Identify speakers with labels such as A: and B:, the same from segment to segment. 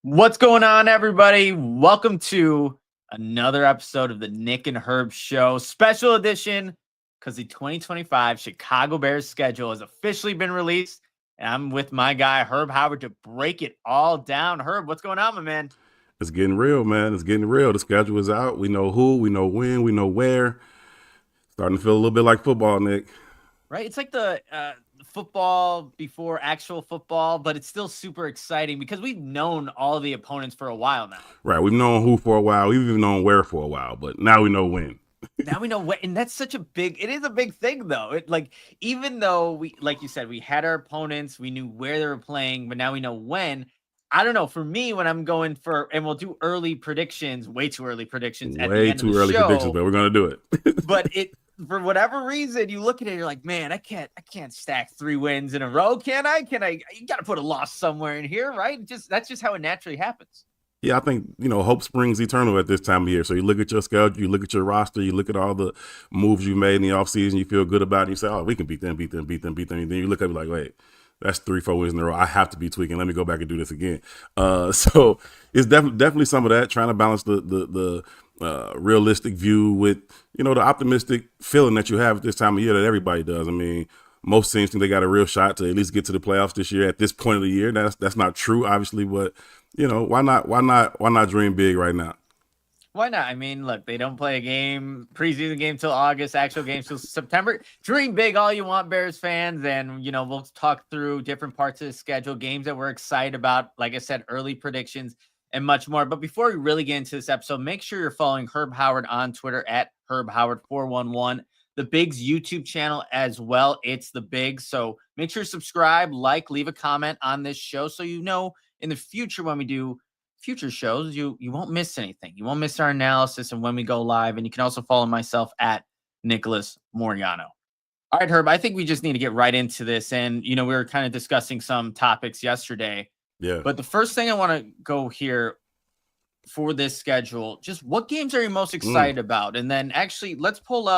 A: What's going on, everybody? Welcome to another episode of the Nick and Herb Show, special edition, because the 2025 Chicago Bears schedule has officially been released. And I'm with my guy, Herb Howard, to break it all down. Herb, what's going on, my man?
B: It's getting real, man. It's getting real. The schedule is out. We know who, we know when, we know where. Starting to feel a little bit like football, Nick.
A: Right? It's like the football before actual football, but it's still super exciting because we've known all the opponents for a while now.
B: Right. We've known who for a while. We've even known where for a while, but now we know when.
A: Now we know what, and that's such a big, it is a big thing though. It like, even though we, like you said, we had our opponents, we knew where they were playing, but now we know when. I don't know. For me, when I'm going for, and we'll do early predictions, way too early predictions at the
B: Way
A: end of
B: too
A: the
B: early
A: show,
B: predictions, but we're going to do it.
A: but it, for whatever reason, you look at it, you're like, man, I can't stack 3 wins in a row. Can I? You got to put a loss somewhere in here, right? That's just how it naturally happens.
B: Yeah, I think, hope springs eternal at this time of year. So you look at your schedule, you look at your roster, you look at all the moves you made in the offseason, you feel good about it, and you say, oh, we can beat them. And then you look at it like, wait, that's 3-4 wins in a row. I have to be tweaking. Let me go back and do this again. So it's definitely some of that, trying to balance the realistic view with, the optimistic feeling that you have at this time of year that everybody does. I mean, most teams think they got a real shot to at least get to the playoffs this year at this point of the year. That's not true, obviously, but why not dream big right now?
A: Why not? I mean, look, they don't play a preseason game till August, actual games till September. Dream big all you want, Bears fans. And, we'll talk through different parts of the schedule, games that we're excited about. Like I said, early predictions and much more. But before we really get into this episode, make sure you're following Herb Howard on Twitter at Herb Howard 411. The Big's YouTube channel as well. It's the Big. So make sure you subscribe, leave a comment on this show so in the future when we do future shows, you won't miss anything. You won't miss our analysis and when we go live. And you can also follow myself at Nicholas Moreano. All right, Herb, I think we just need to get right into this. And, we were kind of discussing some topics yesterday.
B: Yeah.
A: But the first thing I want to go here for this schedule, just what games are you most excited about? And then actually, we're going to pull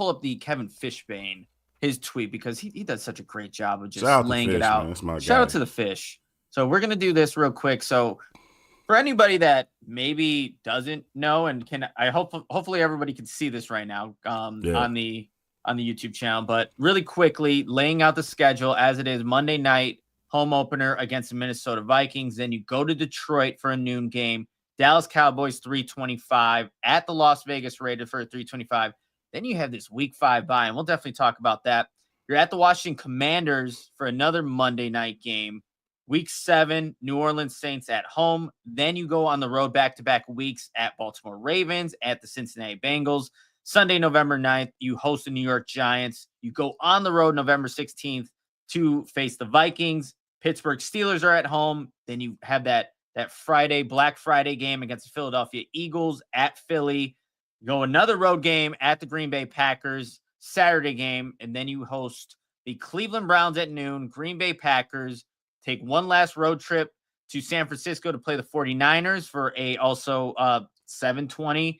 A: up the Kevin Fishbane, his tweet, because he does such a great job of just laying it out. Shout out to the Fish. So we're going to do this real quick. So for anybody that maybe doesn't know and hopefully everybody can see this right now on the YouTube channel, but really quickly laying out the schedule as it is: Monday night home opener against the Minnesota Vikings. Then you go to Detroit for a noon game. Dallas Cowboys 325 at the Las Vegas Raiders for a 325. Then you have this week 5 bye, and we'll definitely talk about that. You're at the Washington Commanders for another Monday night game. Week 7, New Orleans Saints at home. Then you go on the road back-to-back weeks at Baltimore Ravens, at the Cincinnati Bengals. Sunday, November 9th, you host the New York Giants. You go on the road November 16th to face the Vikings. Pittsburgh Steelers are at home. Then you have that Friday, Black Friday game against the Philadelphia Eagles at Philly. You go another road game at the Green Bay Packers, Saturday game, and then you host the Cleveland Browns at noon, Green Bay Packers. Take one last road trip to San Francisco to play the 49ers for a also 7:20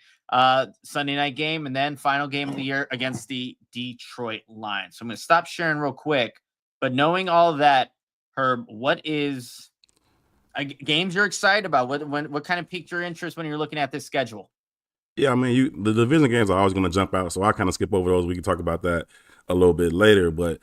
A: Sunday night game, and then final game of the year against the Detroit Lions. So I'm going to stop sharing real quick, but knowing all of that, Herb, what is games you're excited about? What kind of piqued your interest when you're looking at this schedule?
B: Yeah, I mean, the division games are always going to jump out, so I kind of skip over those. We can talk about that a little bit later, but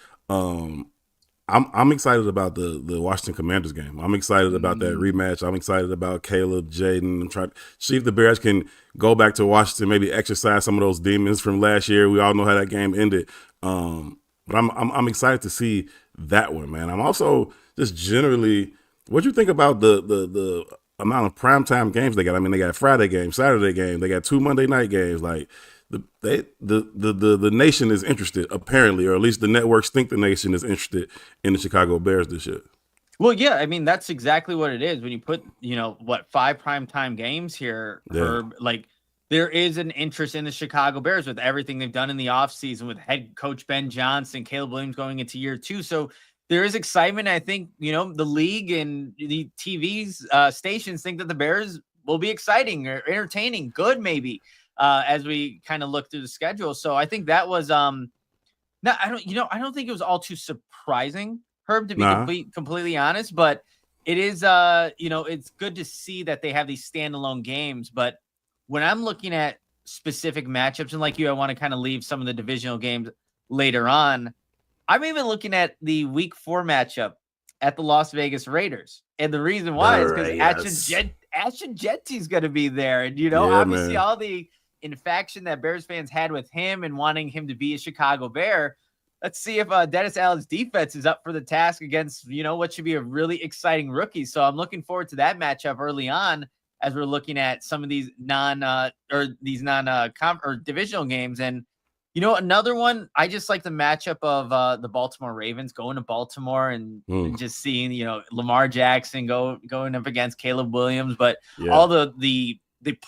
B: I'm excited about the Washington Commanders game. I'm excited about that rematch. I'm excited about Caleb, Jaden. I'm trying to see if the Bears can go back to Washington, maybe exercise some of those demons from last year. We all know how that game ended. But I'm excited to see that one, man. I'm also just generally, what do you think about the amount of primetime games they got? I mean, they got Friday games, Saturday games, they got 2 Monday night games. Like the nation is interested, apparently, or at least the networks think the nation is interested in the Chicago Bears this year.
A: Well, yeah, I mean, that's exactly what it is. When you put, 5 primetime games here, Herb, like there is an interest in the Chicago Bears with everything they've done in the offseason with head coach Ben Johnson, Caleb Williams going into year 2. So there is excitement. I think, the league and the TV's stations think that the Bears will be exciting or entertaining, good maybe, as we kind of look through the schedule. So I think that was I don't think it was all too surprising, Herb, to be completely honest, but it is, it's good to see that they have these standalone games. But when I'm looking at specific matchups, and like you, I want to kind of leave some of the divisional games later on. I'm even looking at the week 4 matchup at the Las Vegas Raiders. And the reason why is because Ashton Jetty's going to be there. And, obviously all the infection that Bears fans had with him and wanting him to be a Chicago Bear. Let's see if Dennis Allen's defense is up for the task against, what should be a really exciting rookie. So I'm looking forward to that matchup early on as we're looking at some of these divisional games. And, another one, I just like the matchup of the Baltimore Ravens going to Baltimore and just seeing, Lamar Jackson going up against Caleb Williams, but all the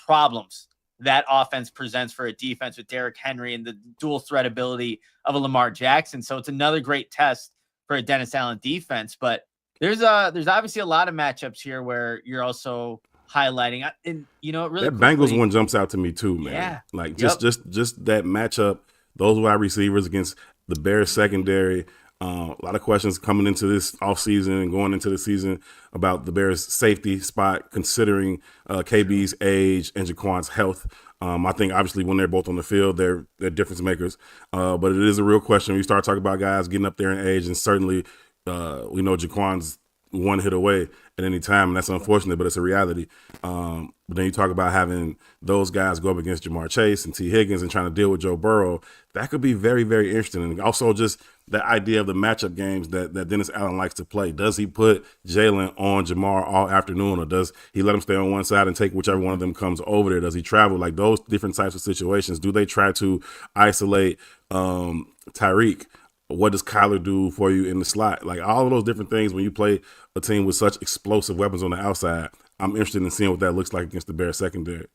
A: problems that offense presents for a defense with Derrick Henry and the dual threat ability of a Lamar Jackson. So it's another great test for a Dennis Allen defense, but there's obviously a lot of matchups here where you're also highlighting, and really
B: that Bengals one jumps out to me too, man.
A: Yeah.
B: Like just that matchup, those wide receivers against the Bears secondary. A lot of questions coming into this offseason and going into the season about the Bears' safety spot, considering KB's age and Jaquan's health. I think obviously when they're both on the field, they're difference makers. But it is a real question when you start talking about guys getting up there in age, and certainly we know Jaquan's one hit away at any time, and that's unfortunate, but it's a reality. But then you talk about having those guys go up against Jamar Chase and T. Higgins and trying to deal with Joe Burrow. That could be very, very interesting. And also just the idea of the matchup games that Dennis Allen likes to play. Does he put Jalen on Jamar all afternoon, or does he let him stay on one side and take whichever one of them comes over there? Does he travel? Like those different types of situations. Do they try to isolate Tyreek? What does Kyler do for you in the slot? Like all of those different things when you play a team with such explosive weapons on the outside, I'm interested in seeing what that looks like against the Bears secondary.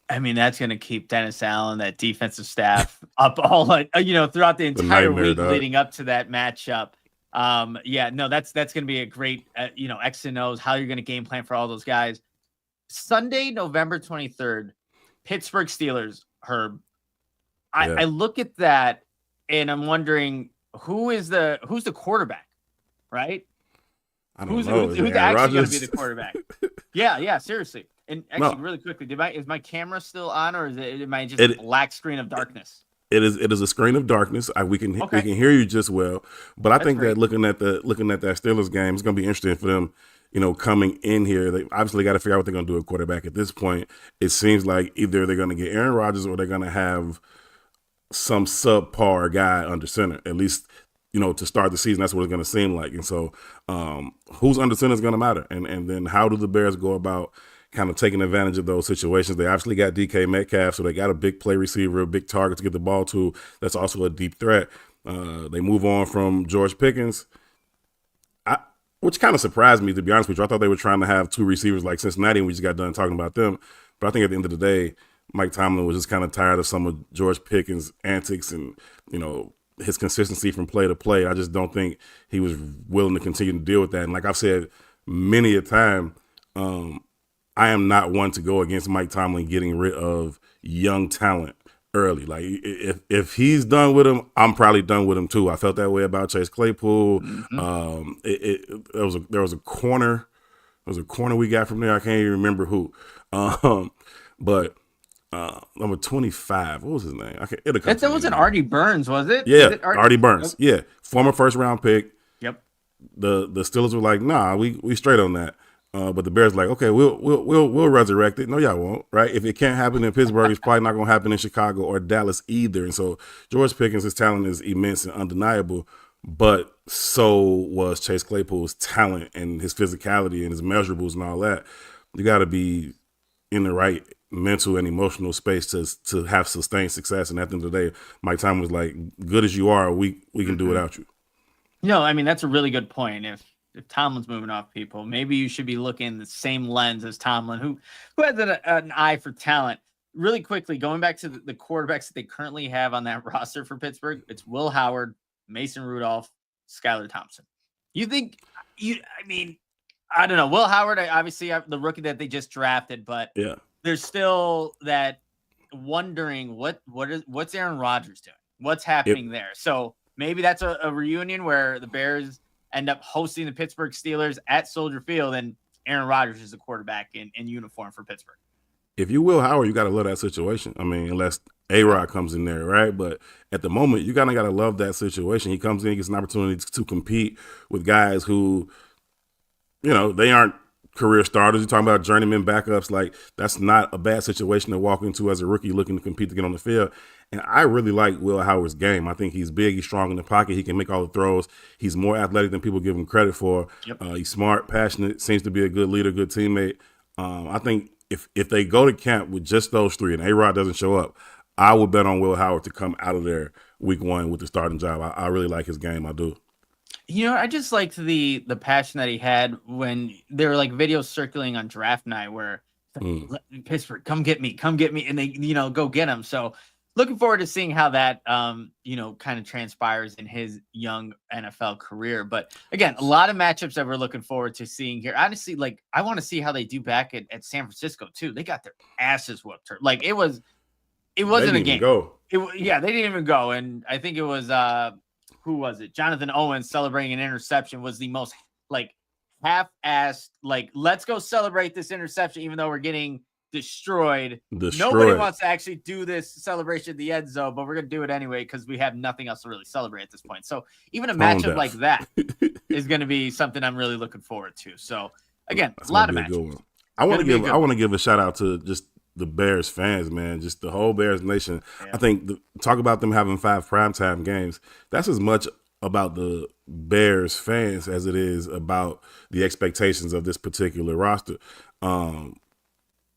A: I mean, that's going to keep Dennis Allen, that defensive staff, up all throughout the entire week leading up to that matchup. That's going to be a great, X and O's, how you're going to game plan for all those guys. Sunday, November 23rd, Pittsburgh Steelers, Herb. I look at that and I'm wondering who's the quarterback, right?
B: I don't know.
A: Who's actually going to be the quarterback? Yeah, seriously. And actually, really quickly, is my camera still on, or am I just a black screen of darkness?
B: It is a screen of darkness. We can hear you just well, but I think that looking at that Steelers game, it's going to be interesting for them. Coming in here, they obviously got to figure out what they're going to do at quarterback. At this point, it seems like either they're going to get Aaron Rodgers or they're going to have some subpar guy under center. At least, to start the season, that's what it's going to seem like. And so, who's under center is going to matter. And then how do the Bears go about kind of taking advantage of those situations? They obviously got DK Metcalf, so they got a big play receiver, a big target to get the ball to. That's also a deep threat. They move on from George Pickens, which kind of surprised me, to be honest with you. I thought they were trying to have two receivers like Cincinnati, and we just got done talking about them. But I think at the end of the day, Mike Tomlin was just kind of tired of some of George Pickens' antics and, his consistency from play to play. I just don't think he was willing to continue to deal with that. And like I've said many a time, I am not one to go against Mike Tomlin getting rid of young talent early. Like if he's done with him, I'm probably done with him too. I felt that way about Chase Claypool. Mm-hmm. There was a corner we got from there. I can't even remember who. But number 25, what was his name?
A: That wasn't Artie Burns, was it?
B: Yeah, Artie Burns. Yep. Yeah, former first round pick.
A: Yep.
B: The Steelers were like, nah, we straight on that. But the Bears like, okay, we'll resurrect it. No, y'all won't, right? If it can't happen in Pittsburgh, it's probably not going to happen in Chicago or Dallas either. And so George Pickens' his talent is immense and undeniable, but so was Chase Claypool's talent and his physicality and his measurables and all that. You got to be in the right mental and emotional space to have sustained success. And at the end of the day, Mike Tomlin was like, good as you are, we can do without you.
A: I mean, that's a really good point. If Tomlin's moving off people, maybe you should be looking the same lens as Tomlin, who has an eye for talent. Really quickly, going back to the quarterbacks that they currently have on that roster for Pittsburgh, it's Will Howard, Mason Rudolph, Skylar Thompson. I don't know. Will Howard, obviously the rookie that they just drafted, but
B: yeah,
A: there's still that wondering what's Aaron Rodgers doing? What's happening there? So maybe that's a reunion where the Bears end up hosting the Pittsburgh Steelers at Soldier Field, and Aaron Rodgers is the quarterback in uniform for Pittsburgh.
B: If you Will Howard, you got to love that situation. I mean, unless A-Rod comes in there, right? But at the moment, you kind of got to love that situation. He comes in, he gets an opportunity to compete with guys who, they aren't career starters. You're talking about journeyman backups. Like, that's not a bad situation to walk into as a rookie looking to compete to get on the field. And I really like Will Howard's game. I think he's big, he's strong in the pocket, he can make all the throws. He's more athletic than people give him credit for.
A: Yep.
B: He's smart, passionate, seems to be a good leader, good teammate. I think if they go to camp with just those three and A-Rod doesn't show up, I would bet on Will Howard to come out of there week one with the starting job. I really like his game. I do.
A: I just liked the passion that he had when there were like videos circling on draft night where Pittsburgh, come get me, and they go get him. So looking forward to seeing how that kind of transpires in his young NFL career. But again, a lot of matchups that we're looking forward to seeing here. Honestly, like I want to see how they do back at San Francisco too. They got their asses whooped. Like it wasn't a game. They didn't even go. And I think it was who was it? Jonathan Owens celebrating an interception was the most like half-assed, like, let's go celebrate this interception, even though we're getting destroyed. Nobody wants to actually do this celebration in the end zone, but we're going to do it anyway because we have nothing else to really celebrate at this point. So even a matchup like that is going to be something I'm really looking forward to. So again, a lot of matchups.
B: I want to give a shout out to just the Bears fans, man, just the whole Bears nation. Yeah. I think talk about them having 5 primetime games. That's as much about the Bears fans as it is about the expectations of this particular roster.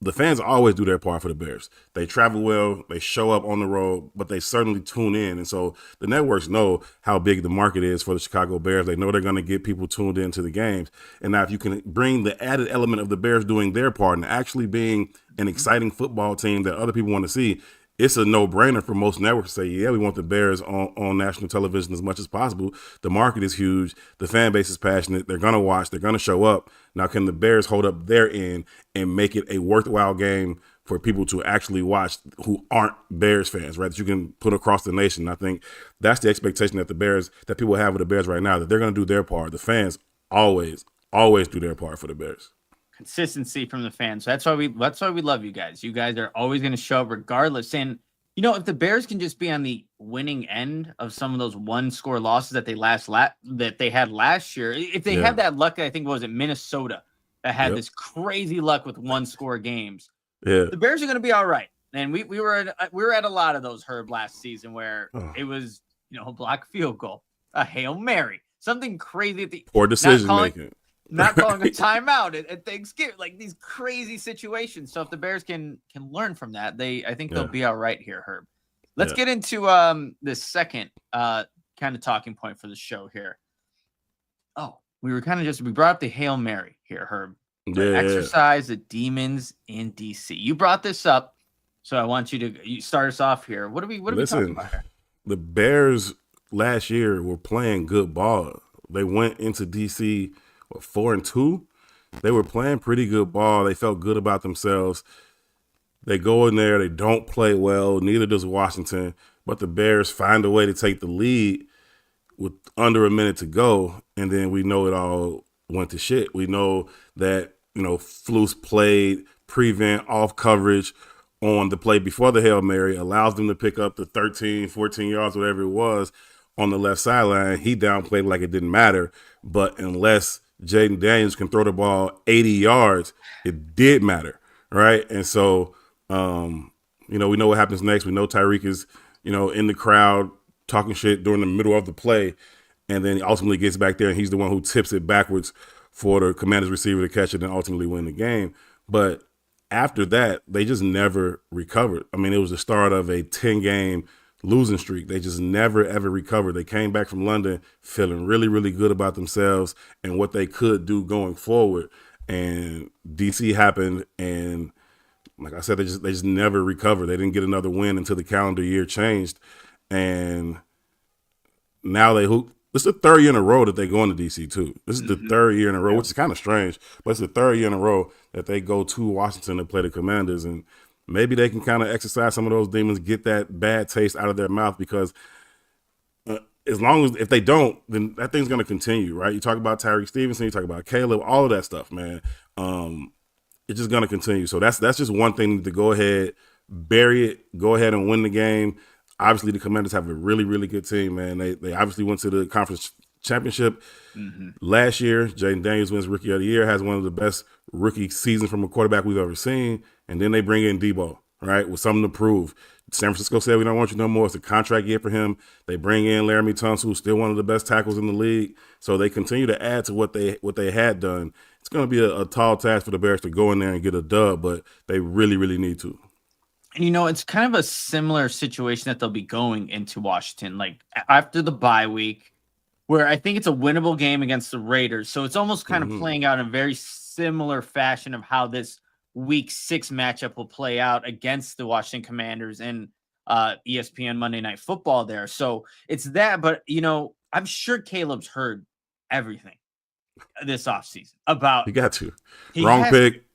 B: The fans always do their part for the Bears. They travel well, they show up on the road, but they certainly tune in. And so the networks know how big the market is for the Chicago Bears. They know they're going to get people tuned into the games. And now if you can bring the added element of the Bears doing their part and actually being an exciting football team that other people want to see, it's a no-brainer for most networks to say, yeah, we want the Bears on national television as much as possible. The market is huge. The fan base is passionate. They're going to watch. They're going to show up. Now, can the Bears hold up their end and make it a worthwhile game for people to actually watch who aren't Bears fans, right, that you can put across the nation? I think that's the expectation that that people have with the Bears right now, that they're going to do their part. The fans always do their part for the Bears.
A: Consistency from the fans. That's why we love you guys. You guys are always going to show up regardless. And if the Bears can just be on the winning end of some of those 1-score losses that they had last year, if they have that luck, I think was it Minnesota that had this crazy luck with 1-score games.
B: Yeah,
A: the Bears are going to be all right. And we were at a lot of those, Herb, last season where it was a block field goal, a Hail Mary, something crazy at the
B: or decision making.
A: Not calling a timeout at Thanksgiving, like these crazy situations. So if the Bears can learn from that, I think they'll be all right here, Herb. Let's get into the second kind of talking point for the show here. Oh, we brought up the Hail Mary here, Herb. Exercise the demons in DC. You brought this up, so I want you to start us off here. What are we talking about here?
B: The Bears last year were playing good ball. They went into DC 4-2. They were playing pretty good ball. They felt good about themselves. They go in there, they don't play well. Neither does Washington. But the Bears find a way to take the lead with under a minute to go, and then we know it all went to shit. We know that Flus played prevent off coverage on the play before the Hail Mary, allows them to pick up the 13, 14 yards, whatever it was, on the left sideline. He downplayed like it didn't matter. But unless Jaden Daniels can throw the ball 80 yards, it did matter, right? And so, we know what happens next. We know Tyreek is, in the crowd talking shit during the middle of the play, and then he ultimately gets back there, and he's the one who tips it backwards for the Commanders receiver to catch it and ultimately win the game. But after that, they just never recovered. I mean, it was the start of a 10-game losing streak. They just never, ever recovered. They came back from London feeling really, really good about themselves and what they could do going forward. And DC happened, and like I said, they just never recovered. They didn't get another win until the calendar year changed. And now this is the third year in a row that they go into DC too. This is the third year in a row, which is kind of strange, but it's the third year in a row that they go to Washington to play the Commanders. And maybe they can kind of exercise some of those demons, get that bad taste out of their mouth, because as long as if they don't, then that thing's going to continue, right? You talk about Tyreek Stevenson, you talk about Caleb, all of that stuff, man. It's just going to continue. So that's just one thing to go ahead, bury it, go ahead and win the game. Obviously, the Commanders have a really, really good team, man. They obviously went to the conference championship last year. Jaden Daniels wins Rookie of the Year, has one of the best rookie seasons from a quarterback we've ever seen. And then they bring in Debo, right, with something to prove. San Francisco said, we don't want you no more. It's a contract year for him. They bring in Laramie Tunsil, who's still one of the best tackles in the league. So they continue to add to what they had done. It's going to be a tall task for the Bears to go in there and get a dub, but they really, really need to.
A: And, it's kind of a similar situation that they'll be going into Washington, like after the bye week, where I think it's a winnable game against the Raiders. So it's almost kind of playing out in a very similar fashion of how this Week 6 matchup will play out against the Washington Commanders and ESPN Monday Night Football there. So it's that, but I'm sure Caleb's heard everything this offseason about.
B: You got to. Wrong pick.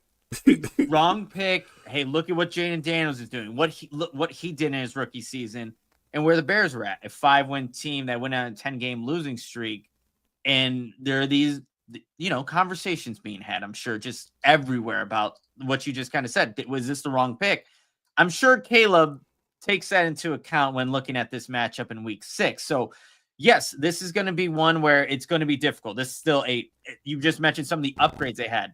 A: Wrong pick. Hey, look at what Jaden Daniels is doing. What he did in his rookie season, and where the Bears were at, a 5-win team that went on a 10-game losing streak. And there are these, conversations being had, I'm sure, just everywhere about what you just kind of said. Was this the wrong pick? I'm sure Caleb takes that into account when looking at this matchup in Week 6. So, yes, this is going to be one where it's going to be difficult. This is still you just mentioned some of the upgrades they had.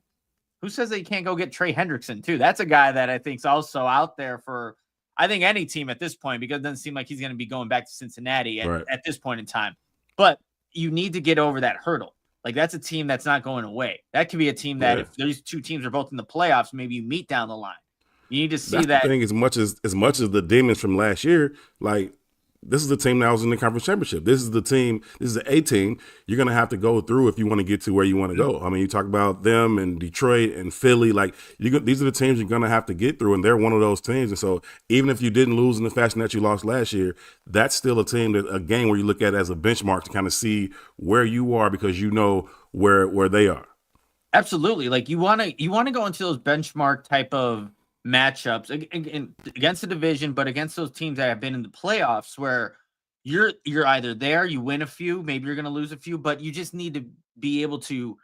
A: Who says they can't go get Trey Hendrickson, too? That's a guy that I think is also out there for, I think, any team at this point, because it doesn't seem like he's going to be going back to Cincinnati at this point in time. But you need to get over that hurdle. Like, that's a team that's not going away. That could be a team that if these two teams are both in the playoffs, maybe you meet down the line. You need to see
B: that's
A: that.
B: The thing, as much as the Demons from last year, like, this is the team that was in the conference championship. This is the team. This is the A team you're going to have to go through if you want to get to where you want to go. I mean, you talk about them and Detroit and Philly. Like, these are the teams you're going to have to get through, and they're one of those teams. And so even if you didn't lose in the fashion that you lost last year, that's still a team, a game where you look at it as a benchmark to kind of see where you are, because you know where they are.
A: Absolutely. Like, you want to go into those benchmark type of matchups against the division, but against those teams that have been in the playoffs, where you're either there, you win a few, maybe you're going to lose a few, but you just need to be able to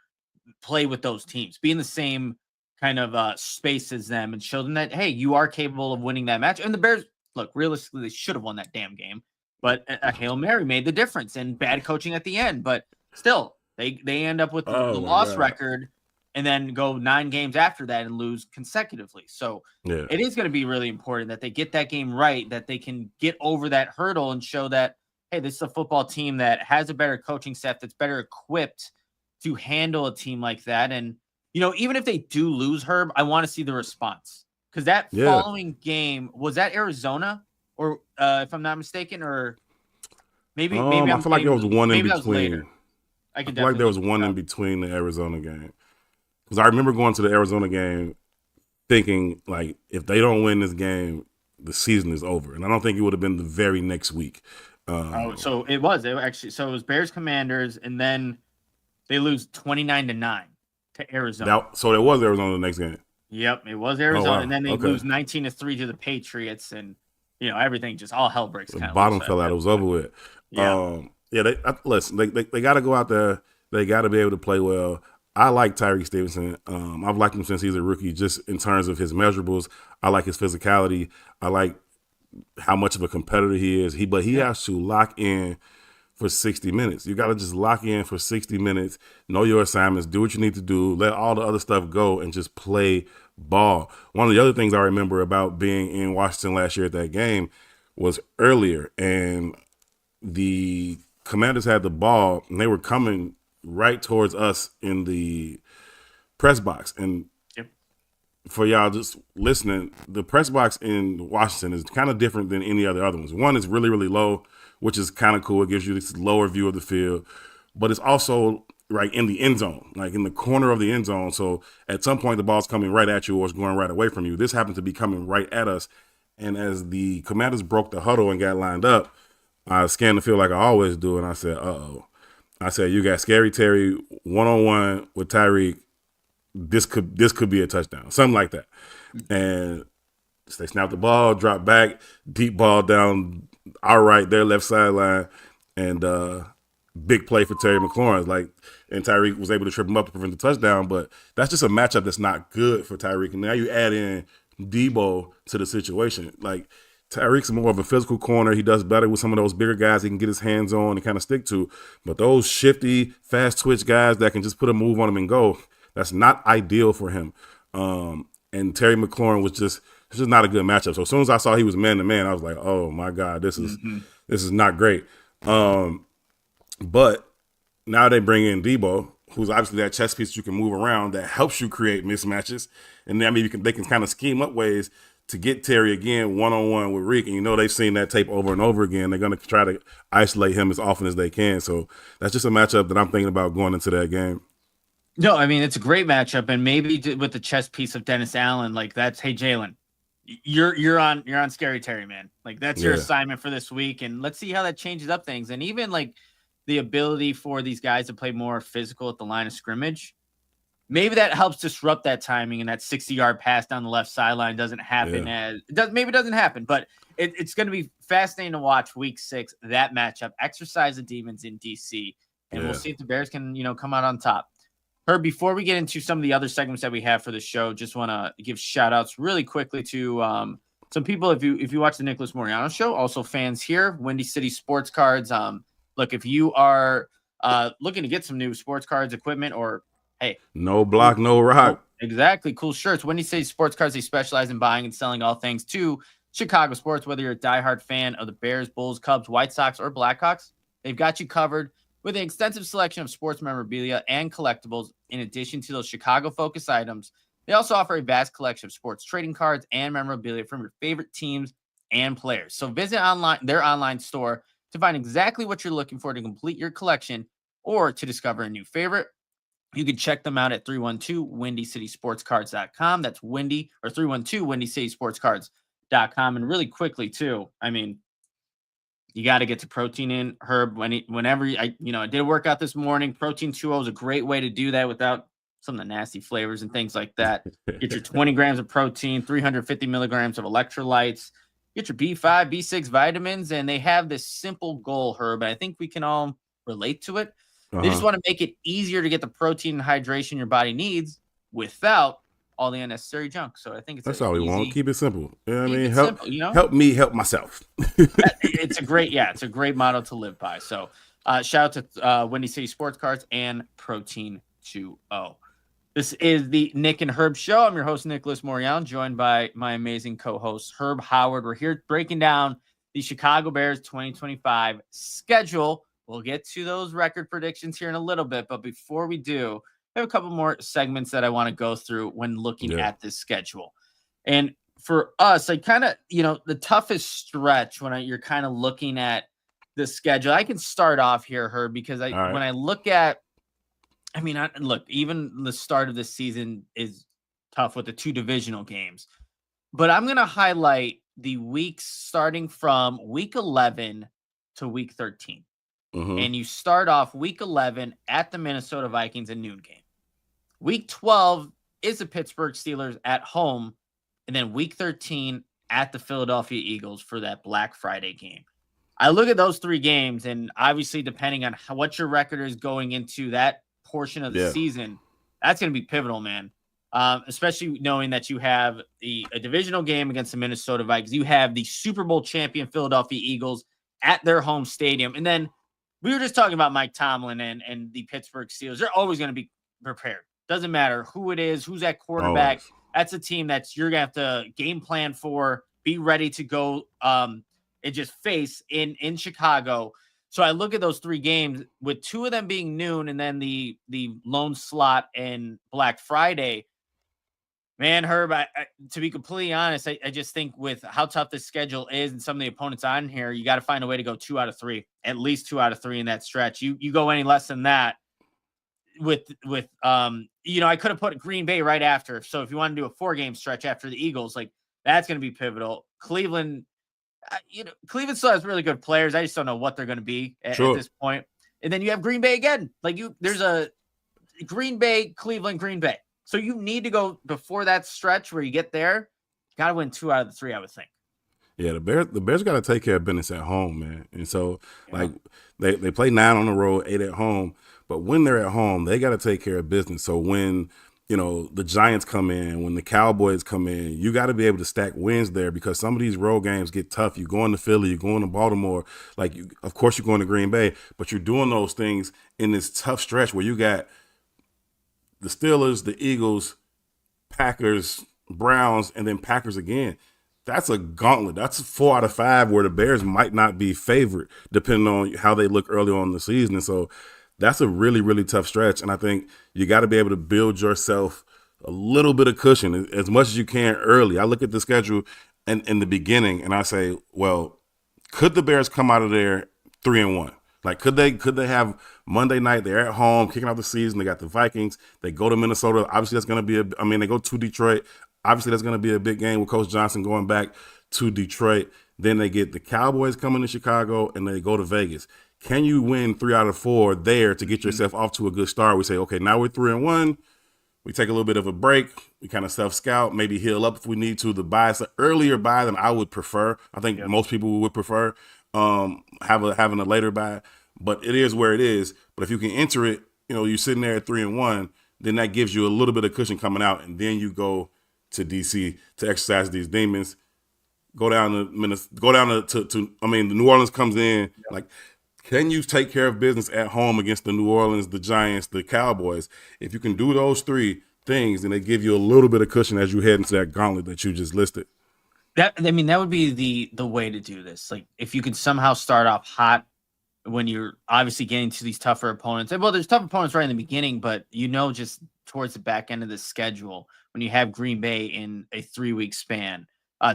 A: play with those teams, be in the same kind of space as them, and show them that, hey, you are capable of winning that match. And the Bears, look, realistically, they should have won that damn game, but a Hail Mary made the difference, and bad coaching at the end. But still, they end up with the loss record, and then go 9 games after that and lose consecutively. So it is going to be really important that they get that game right, that they can get over that hurdle and show that, hey, this is a football team that has a better coaching staff, that's better equipped to handle a team like that. And, even if they do lose, Herb, I want to see the response, because that following game, was that Arizona, or if I'm not mistaken, or maybe
B: I feel like there was one in between.
A: I
B: feel like there was one in between the Arizona game. Because I remember going to the Arizona game thinking, like, if they don't win this game, the season is over. And I don't think it would have been the very next week.
A: So it was. So it was Bears Commanders, and then they lose 29-9 to Arizona.
B: So it was Arizona the next game.
A: Yep, it was Arizona. And then they lose 19-3 to the Patriots, and everything just all hell breaks.
B: The bottom fell out. It was over with. Listen, they got to go out there. They got to be able to play well. I like Tyreek Stevenson. I've liked him since he's a rookie, just in terms of his measurables. I like his physicality. I like how much of a competitor he is. But he has to lock in for 60 minutes. You got to just lock in for 60 minutes, know your assignments, do what you need to do, let all the other stuff go, and just play ball. One of the other things I remember about being in Washington last year at that game was earlier, and the Commanders had the ball, and they were coming right towards us in the press box. And for y'all just listening, the press box in Washington is kind of different than any other ones. One is really, really low, which is kind of cool. It gives you this lower view of the field, but it's also right in the end zone, like in the corner of the end zone. So at some point the ball's coming right at you, or it's going right away from you. This happened to be coming right at us. And as the Commanders broke the huddle and got lined up, I scanned the field like I always do, and I said, uh-oh. I said, you got Scary Terry one-on-one with Tyreek. This could be a touchdown, something like that. And they snapped the ball, dropped back, deep ball down our right, their left sideline. and big play for Terry McLaurin. And Tyreek was able to trip him up to prevent the touchdown. But that's just a matchup that's not good for Tyreek. And now you add in Debo to the situation. Like, Tyreek's more of a physical corner. He does better with some of those bigger guys he can get his hands on and kind of stick to. But those shifty, fast twitch guys that can just put a move on him and go, that's not ideal for him. And Terry McLaurin was just not a good matchup. So as soon as I saw he was man to man, I was like, oh my God, this is not great. But now they bring in Debo, who's obviously that chess piece you can move around that helps you create mismatches. And then they can kind of scheme up ways to get Terry again one-on-one with Reek. And they've seen that tape over and over again. They're going to try to isolate him as often as they can. So that's just a matchup that I'm thinking about going into that game.
A: No, I mean, it's a great matchup. And maybe with the chess piece of Dennis Allen, like that's, hey, Jalen, you're on Scary Terry, man. Like that's your assignment for this week. And let's see how that changes up things. And even like the ability for these guys to play more physical at the line of scrimmage, maybe that helps disrupt that timing, and that 60-yard pass down the left sideline doesn't happen. Maybe it doesn't happen, but it's going to be fascinating to watch week 6, that matchup, exercise the demons in DC, and we'll see if the Bears can, come out on top. Herb, before we get into some of the other segments that we have for the show, just want to give shout outs really quickly to some people. If you watch the Nicholas Moreano show, also fans here, Windy City Sports Cards. Look, if you are looking to get some new sports cards equipment, or hey,
B: no block, no rock.
A: Exactly. Cool shirts. Windy City Sports Cards, they specialize in buying and selling all things to Chicago sports, whether you're a diehard fan of the Bears, Bulls, Cubs, White Sox, or Blackhawks. They've got you covered with an extensive selection of sports memorabilia and collectibles. In addition to those Chicago-focused items, they also offer a vast collection of sports trading cards and memorabilia from your favorite teams and players. So visit their online store to find exactly what you're looking for to complete your collection or to discover a new favorite. You can check them out at 312-WindyCitySportsCards.com. That's 312-WindyCitySportsCards.com. And really quickly, too, I mean, you got to get to protein in, Herb. Whenever I did a workout this morning, Protein 2.0 is a great way to do that without some of the nasty flavors and things like that. Get your 20 grams of protein, 350 milligrams of electrolytes, get your B5, B6 vitamins, and they have this simple goal, Herb. And I think we can all relate to it. They just want to make it easier to get the protein and hydration your body needs without all the unnecessary junk. So I think
B: that's all we want. Keep it simple.
A: Help
B: me help myself.
A: It's a great motto to live by. So shout out to Windy City Sports Cards and Protein 2.0. This is the Nick and Herb Show. I'm your host, Nicholas Moreano, joined by my amazing co-host, Herb Howard. We're here breaking down the Chicago Bears 2025 schedule. We'll get to those record predictions here in a little bit, but before we do, I have a couple more segments that I want to go through when looking at this schedule. And for us, I kind of, the toughest stretch when you're kind of looking at the schedule, I can start off here, Herb, because when I look at, even the start of the season is tough with the 2 divisional games, but I'm going to highlight the weeks starting from week 11 to week 13. And you start off week 11 at the Minnesota Vikings, a noon game. Week 12 is the Pittsburgh Steelers at home. And then week 13 at the Philadelphia Eagles for that Black Friday game. I look at those 3 games, and obviously depending on what your record is going into that portion of the season, that's going to be pivotal, man. Especially knowing that you have a divisional game against the Minnesota Vikings. You have the Super Bowl champion Philadelphia Eagles at their home stadium. And then we were just talking about Mike Tomlin and the Pittsburgh Steelers. They're always going to be prepared. Doesn't matter who it is, who's at quarterback.
B: Always.
A: That's a team that you're going to have to game plan for, be ready to go and just face in Chicago. So I look at those 3 games with 2 of them being noon and then the lone slot and Black Friday. Man, Herb, to be completely honest, I just think with how tough this schedule is and some of the opponents on here, you got to find a way to go 2 out of 3, at least 2 out of 3 in that stretch. You go any less than that with I could have put Green Bay right after. So if you want to do a 4-game stretch after the Eagles, like that's going to be pivotal. Cleveland still has really good players. I just don't know what they're going to be at this point. And then you have Green Bay again. There's a Green Bay, Cleveland, Green Bay. So you need to go before that stretch where you get there. Got to win 2 out of the 3, I would think.
B: Yeah, the Bears got to take care of business at home, man. And so,
A: Yeah.
B: like, they play 9 on the road, 8 at home. But when they're at home, they got to take care of business. So when the Giants come in, when the Cowboys come in, you got to be able to stack wins there because some of these road games get tough. You go into Philly, you go into Baltimore, of course you're going to Green Bay, but you're doing those things in this tough stretch where you got the Steelers, the Eagles, Packers, Browns, and then Packers again. That's a gauntlet. That's 4 out of 5 where the Bears might not be favored depending on how they look early on in the season. And so that's a really, really tough stretch. And I think you got to be able to build yourself a little bit of cushion as much as you can early. I look at the schedule in the beginning and I say, well, could the Bears come out of there 3-1? Like, could they have Monday night? They're at home, kicking off the season. They got the Vikings. They go to Minnesota. Obviously, that's going to be they go to Detroit. Obviously, that's going to be a big game with Coach Johnson going back to Detroit. Then they get the Cowboys coming to Chicago, and they go to Vegas. Can you win 3 out of 4 there to get yourself off to a good start? We say, okay, now we're 3-1. We take a little bit of a break. We kind of self-scout, maybe heal up if we need to. The bye, so earlier bye than I would prefer. I think most people would prefer having a later bye, but it is where it is. But if you can enter it, you're sitting there at 3-1, then that gives you a little bit of cushion coming out, and then you go to DC to exercise these demons. Go down to New Orleans comes in. Like, can you take care of business at home against the New Orleans, the Giants, the Cowboys? If you can do those 3 things, then they give you a little bit of cushion as you head into that gauntlet that you just listed.
A: That would be the way to do this. Like, if you could somehow start off hot when you're obviously getting to these tougher opponents. Well, there's tough opponents right in the beginning, but just towards the back end of the schedule when you have Green Bay in a 3-week span,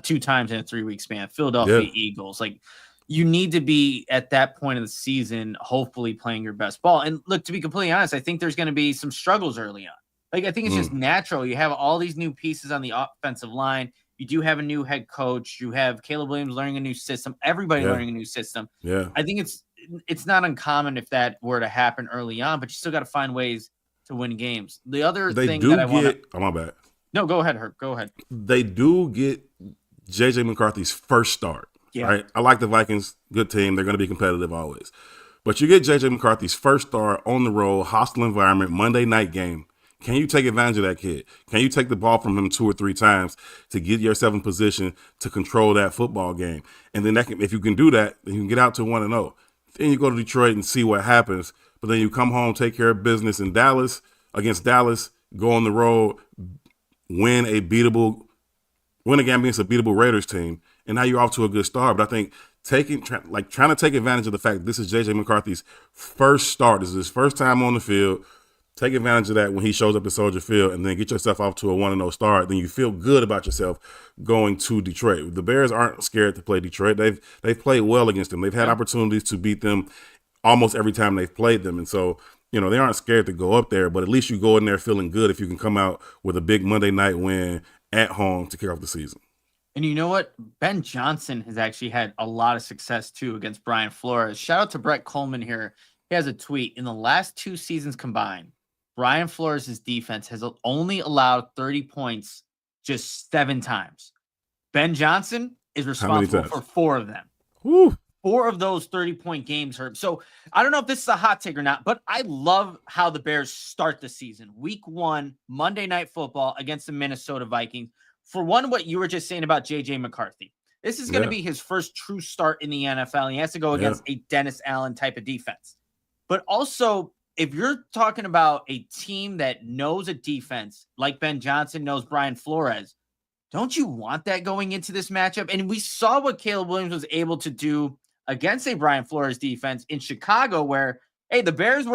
A: 2 times in a 3-week span, Philadelphia Eagles, like, you need to be at that point of the season, hopefully playing your best ball. And look, to be completely honest, I think there's going to be some struggles early on. Like, I think it's just natural. You have all these new pieces on the offensive line. You do have a new head coach. You have Caleb Williams learning a new system. Everybody learning a new system.
B: Yeah.
A: I think it's not uncommon if that were to happen early on, but you still got to find ways to win games. The other thing that I want to...
B: Oh, my bad.
A: No, go ahead, Herb. Go ahead.
B: They do get J.J. McCarthy's first start.
A: Yeah.
B: Right? I like the Vikings. Good team. They're going to be competitive always. But you get J.J. McCarthy's first start on the road, hostile environment, Monday night game. Can you take advantage of that kid? Can you take the ball from him 2 or 3 times to get yourself in position to control that football game? And then if you can do that, then you can get out to 1-0. Then you go to Detroit and see what happens. But then you come home, take care of business in Dallas, against Dallas, go on the road, win a game against a beatable Raiders team, and now you're off to a good start. But I think trying to take advantage of the fact that this is J.J. McCarthy's first start. This is his first time on the field. Take advantage of that when he shows up at Soldier Field, and then get yourself off to a 1-0 start. Then you feel good about yourself going to Detroit. The Bears aren't scared to play Detroit. They've played well against them. They've had opportunities to beat them almost every time they've played them. And so, they aren't scared to go up there, but at least you go in there feeling good if you can come out with a big Monday night win at home to kick off the season.
A: And you know what? Ben Johnson has actually had a lot of success, too, against Brian Flores. Shout out to Brett Coleman here. He has a tweet. In the last 2 seasons combined, Brian Flores' defense has only allowed 30 points just 7 times. Ben Johnson is responsible for 4 of them.
B: Woo.
A: 4 of those 30-point games, Herb. So I don't know if this is a hot take or not, but I love how the Bears start the season. Week 1, Monday Night Football against the Minnesota Vikings. For one, what you were just saying about J.J. McCarthy. This is going to be his first true start in the NFL. He has to go against a Dennis Allen type of defense. But also, if you're talking about a team that knows a defense like Ben Johnson knows Brian Flores, don't you want that going into this matchup? And we saw what Caleb Williams was able to do against a Brian Flores defense in Chicago, where, hey, the Bears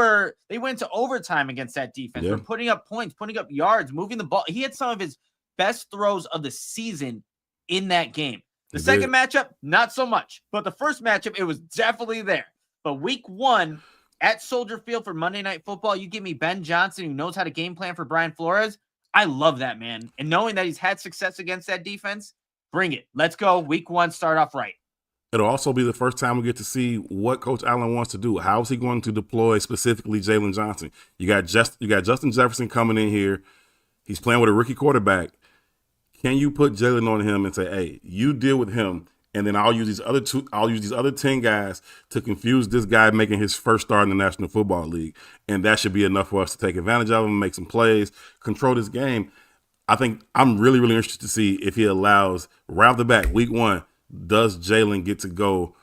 A: they went to overtime against that defense. They're putting up points, putting up yards, moving the ball. He had some of his best throws of the season in that game. The second matchup, not so much. But the first matchup, it was definitely there. But week 1 at Soldier Field for Monday Night Football, you give me Ben Johnson, who knows how to game plan for Brian Flores. I love that, man. And knowing that he's had success against that defense, bring it. Let's go. Week 1, start off right.
B: It'll also be the first time we get to see what Coach Allen wants to do. How is he going to deploy specifically Jalen Johnson? You got Justin Jefferson coming in here. He's playing with a rookie quarterback. Can you put Jalen on him and say, hey, you deal with him and then I'll use these other 10 guys to confuse this guy making his first start in the National Football League, and that should be enough for us to take advantage of him, make some plays, control this game. I think I'm really, really interested to see if he allows right off the back, week 1, does Jalen get to go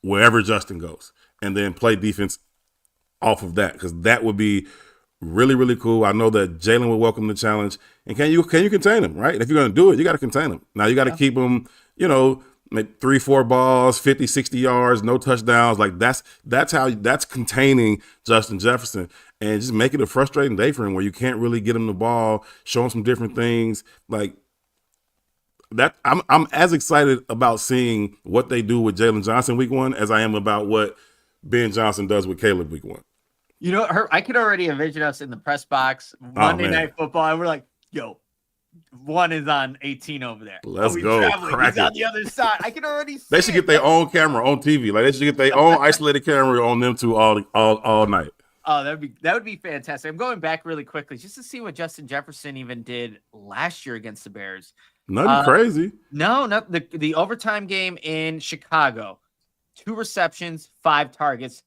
B: wherever Justin goes and then play defense off of that, because that would be really, really cool. I know that Jalen would welcome the challenge. And can you contain him, right? If you're going to do it, you got to contain him. Now you got to keep him, make 3-4 balls, 50, 60 yards, no touchdowns. Like that's containing Justin Jefferson, and just make it a frustrating day for him where you can't really get him the ball, show him some different things. Like that, I'm as excited about seeing what they do with Jalen Johnson week 1 as I am about what Ben Johnson does with Caleb week 1.
A: I could already envision us in the press box Monday Night Football, and we're like, yo, one is on 18 over there.
B: Let's go.
A: He's on the other side. I can already see
B: They should get their own camera on TV. Like, they should get their own isolated camera on them two all night.
A: Oh, that would be fantastic. I'm going back really quickly just to see what Justin Jefferson even did last year against the Bears.
B: Nothing crazy.
A: No, the overtime game in Chicago, 2 receptions, 5 targets,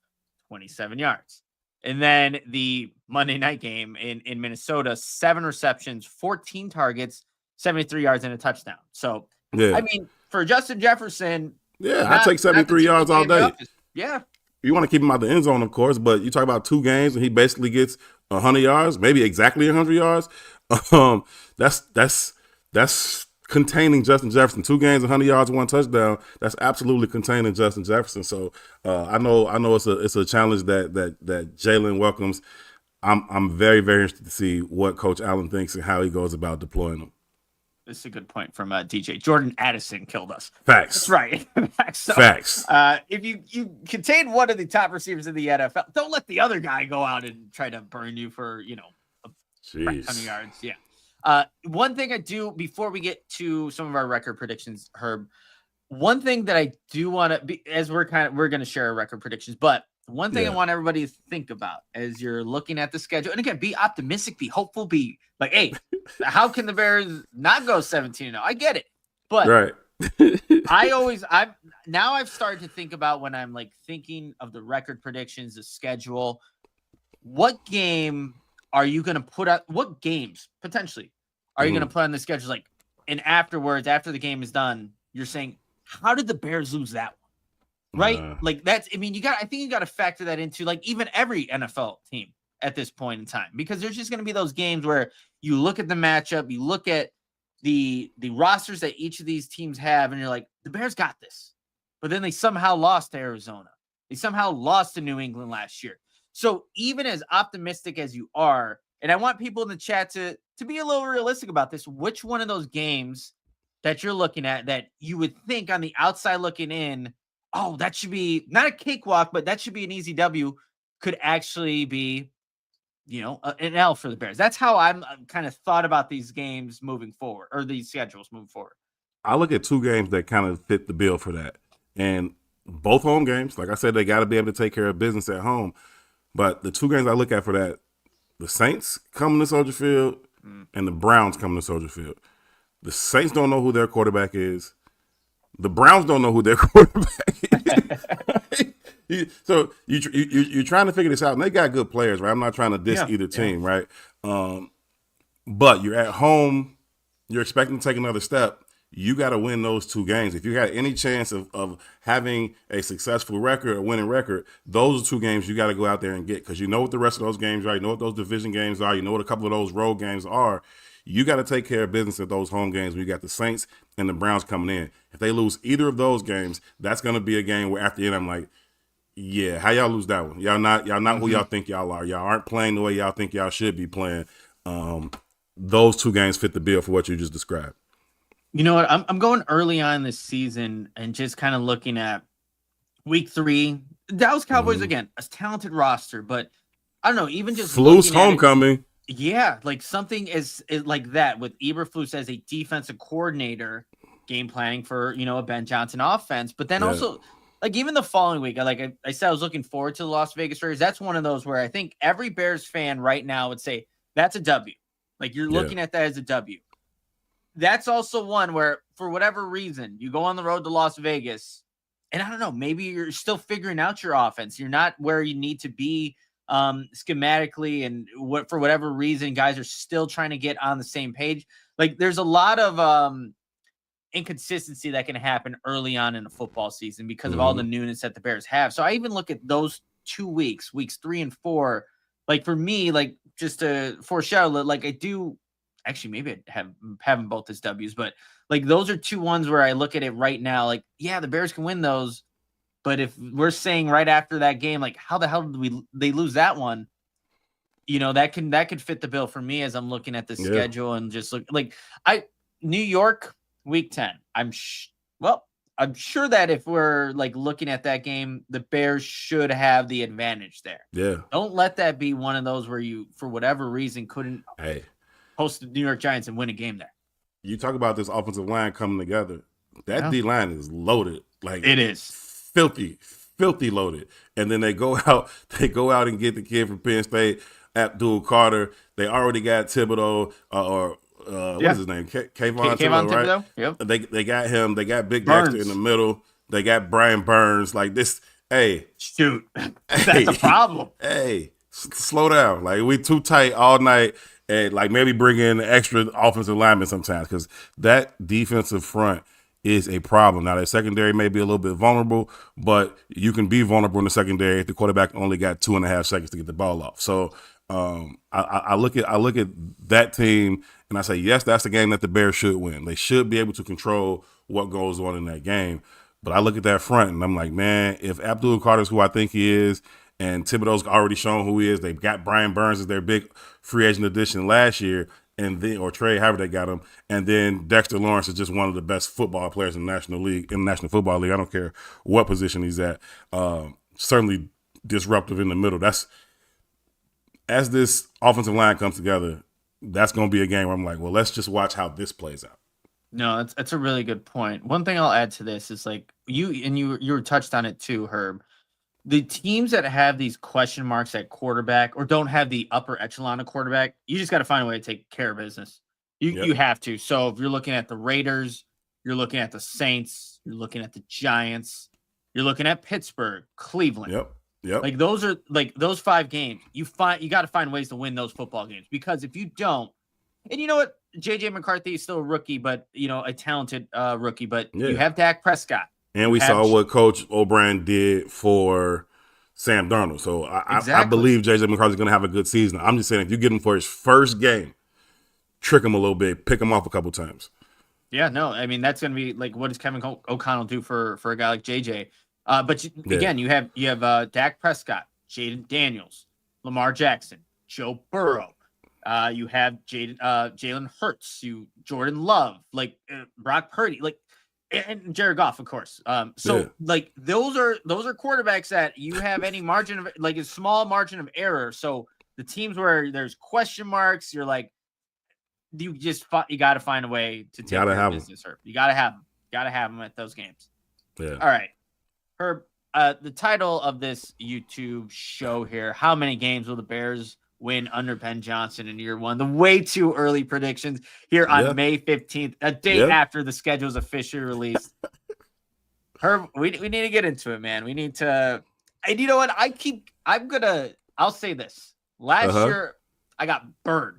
A: 27 yards. And then the Monday night game in Minnesota, 7 receptions, 14 targets, 73 yards, and a touchdown. So, yeah. I mean, for Justin Jefferson.
B: Yeah, I take 73 yards all day.
A: Yeah.
B: You want to keep him out the end zone, of course, but you talk about 2 games and he basically gets 100 yards, maybe exactly 100 yards. That's containing Justin Jefferson. 2 games, 100 yards, 1 touchdown. That's absolutely containing Justin Jefferson. So I know it's a challenge that Jalen welcomes. I'm very, very interested to see what Coach Allen thinks and how he goes about deploying them.
A: This is a good point from DJ. Jordan Addison killed us.
B: Facts.
A: That's right.
B: Facts.
A: If you contain one of the top receivers in the NFL, don't let the other guy go out and try to burn you for, 100 yards. Yeah. One thing I do before we get to some of our record predictions, Herb, one thing that I do want to be, as we're going to share our record predictions, but one thing I want everybody to think about as you're looking at the schedule, and again, be optimistic, be hopeful, be like, hey, how can the Bears not go 17-0? I get it. But
B: right.
A: I've started to think about when I'm like thinking of the record predictions, the schedule, what game are you going to put out? What games potentially are you going to put on the schedule? Like, and afterwards, after the game is done, you're saying, how did the Bears lose that one? Right? Like I think you got to factor that into like even every NFL team at this point in time, because there's just going to be those games where you look at the matchup, you look at the rosters that each of these teams have, and you're like, the Bears got this. But then they somehow lost to Arizona. They somehow lost to New England last year. So even as optimistic as you are, and I want people in the chat to be a little realistic about this, which one of those games that you're looking at that you would think on the outside looking in, oh, that should be not a cakewalk, but that should be an easy W, could actually be, an L for the Bears. That's how I'm kind of thought about these games moving forward, or these schedules moving forward.
B: I look at 2 games that kind of fit the bill for that. And both home games, like I said, they got to be able to take care of business at home. But the 2 games I look at for that, the Saints coming to Soldier Field and the Browns coming to Soldier Field. The Saints don't know who their quarterback is. The Browns don't know who their quarterback is. So you're trying to figure this out, and they got good players, right? I'm not trying to diss either team, right? But you're at home. You're expecting to take another step. You got to win those 2 games. If you got any chance of having a successful record or winning record, those are 2 games you got to go out there and get, because you know what the rest of those games are. You know what those division games are. You know what a couple of those road games are. You got to take care of business at those home games when you got the Saints and the Browns coming in. If they lose either of those games, that's going to be a game where after the end I'm like, yeah, how y'all lose that one? Y'all not who y'all think y'all are. Y'all aren't playing the way y'all think y'all should be playing. Those 2 games fit the bill for what you just described.
A: You know what? I'm going early on this season and just kind of looking at week 3. Dallas Cowboys, again, a talented roster, but I don't know, even just
B: Flus homecoming.
A: Yeah, like something is like that with Eberflus as a defensive coordinator, game planning for, a Ben Johnson offense. But then also, like even the following week, I said I was looking forward to the Las Vegas Raiders. That's one of those where I think every Bears fan right now would say that's a W. Like you're looking at that as a W. that's also one where, for whatever reason, you go on the road to Las Vegas, and I don't know, maybe you're still figuring out your offense. You're not where you need to be schematically, and for whatever reason, guys are still trying to get on the same page. Like, there's a lot of inconsistency that can happen early on in a football season because of all the newness that the Bears have. So I even look at those 2 weeks, weeks 3 and 4, like for me, like just to foreshadow, like I do actually maybe I have them both as W's, but like those are 2 ones where I look at it right now, like, yeah, the Bears can win those, but if we're saying right after that game, like, how the hell did they lose that one? That could fit the bill for me as I'm looking at the schedule and just look like New York week 10. I'm sure that if we're like looking at that game, the Bears should have the advantage there.
B: Yeah.
A: Don't let that be one of those where you, for whatever reason, couldn't host the New York Giants and win a game there.
B: You talk about this offensive line coming together. That D line is loaded. Like,
A: it is
B: filthy loaded. And then they go out and get the kid from Penn State, Abdul Carter. They already got Thibodeau what is his name? Kayvon Thibodeau, right?
A: Yep.
B: They got him. They got Big
A: Burns.
B: Dexter in the middle. They got Brian Burns. Like this. Hey,
A: shoot, that's a problem.
B: Hey, slow down. Like, we too tight all night, and like maybe bring in extra offensive linemen sometimes, because that defensive front is a problem. Now, that secondary may be a little bit vulnerable, but you can be vulnerable in the secondary if the quarterback only got 2.5 seconds to get the ball off. So I look at that team and I say, yes, that's the game that the Bears should win. They should be able to control what goes on in that game. But I look at that front and I'm like, man, if Abdul Carter's who I think he is, and Thibodeau's already shown who he is, they've got Brian Burns as their big free agent addition last year, and then, or trade, however they got him, and then Dexter Lawrence is just one of the best football players in the National Football League. I don't care what position he's at. Certainly disruptive in the middle. As this offensive line comes together, that's going to be a game where I'm like, well, let's just watch how this plays out.
A: No, that's a really good point. One thing I'll add to this is, like, you touched on it too, Herb. The teams that have these question marks at quarterback or don't have the upper echelon of quarterback, you just got to find a way to take care of business. You have to. So if you're looking at the Raiders, you're looking at the Saints, you're looking at the Giants, you're looking at Pittsburgh, Cleveland.
B: Yep.
A: Like, those are like those 5 games. You got to find ways to win those football games, because if you don't, and you know what, JJ McCarthy is still a rookie, but a talented rookie, but you have Dak Prescott.
B: And we saw what Coach O'Brien did for Sam Darnold. So I believe JJ McCarthy's going to have a good season. I'm just saying, if you get him for his first game, trick him a little bit, pick him off a couple times. Yeah,
A: no, I mean, that's going to be like, what does Kevin O'Connell do for a guy like JJ? But again, you have Dak Prescott, Jaden Daniels, Lamar Jackson, Joe Burrow. You have Jalen Hurts, Jordan Love, like Brock Purdy, like, and Jared Goff, of course. Like, those are quarterbacks that you have any margin of, like, a small margin of error. So the teams where there's question marks, you're like, you got to find a way to take care of business. Herb. You got to have them. Got to have them at those games.
B: Yeah.
A: All right, Herb. The title of this YouTube show here: How many games will the Bears win under Ben Johnson in year 1? The way too early predictions here on May 15th, a day after the schedule is officially released. Herb, we need to get into it, man. We need to, and you know what? I'll say this. Last year, I got burned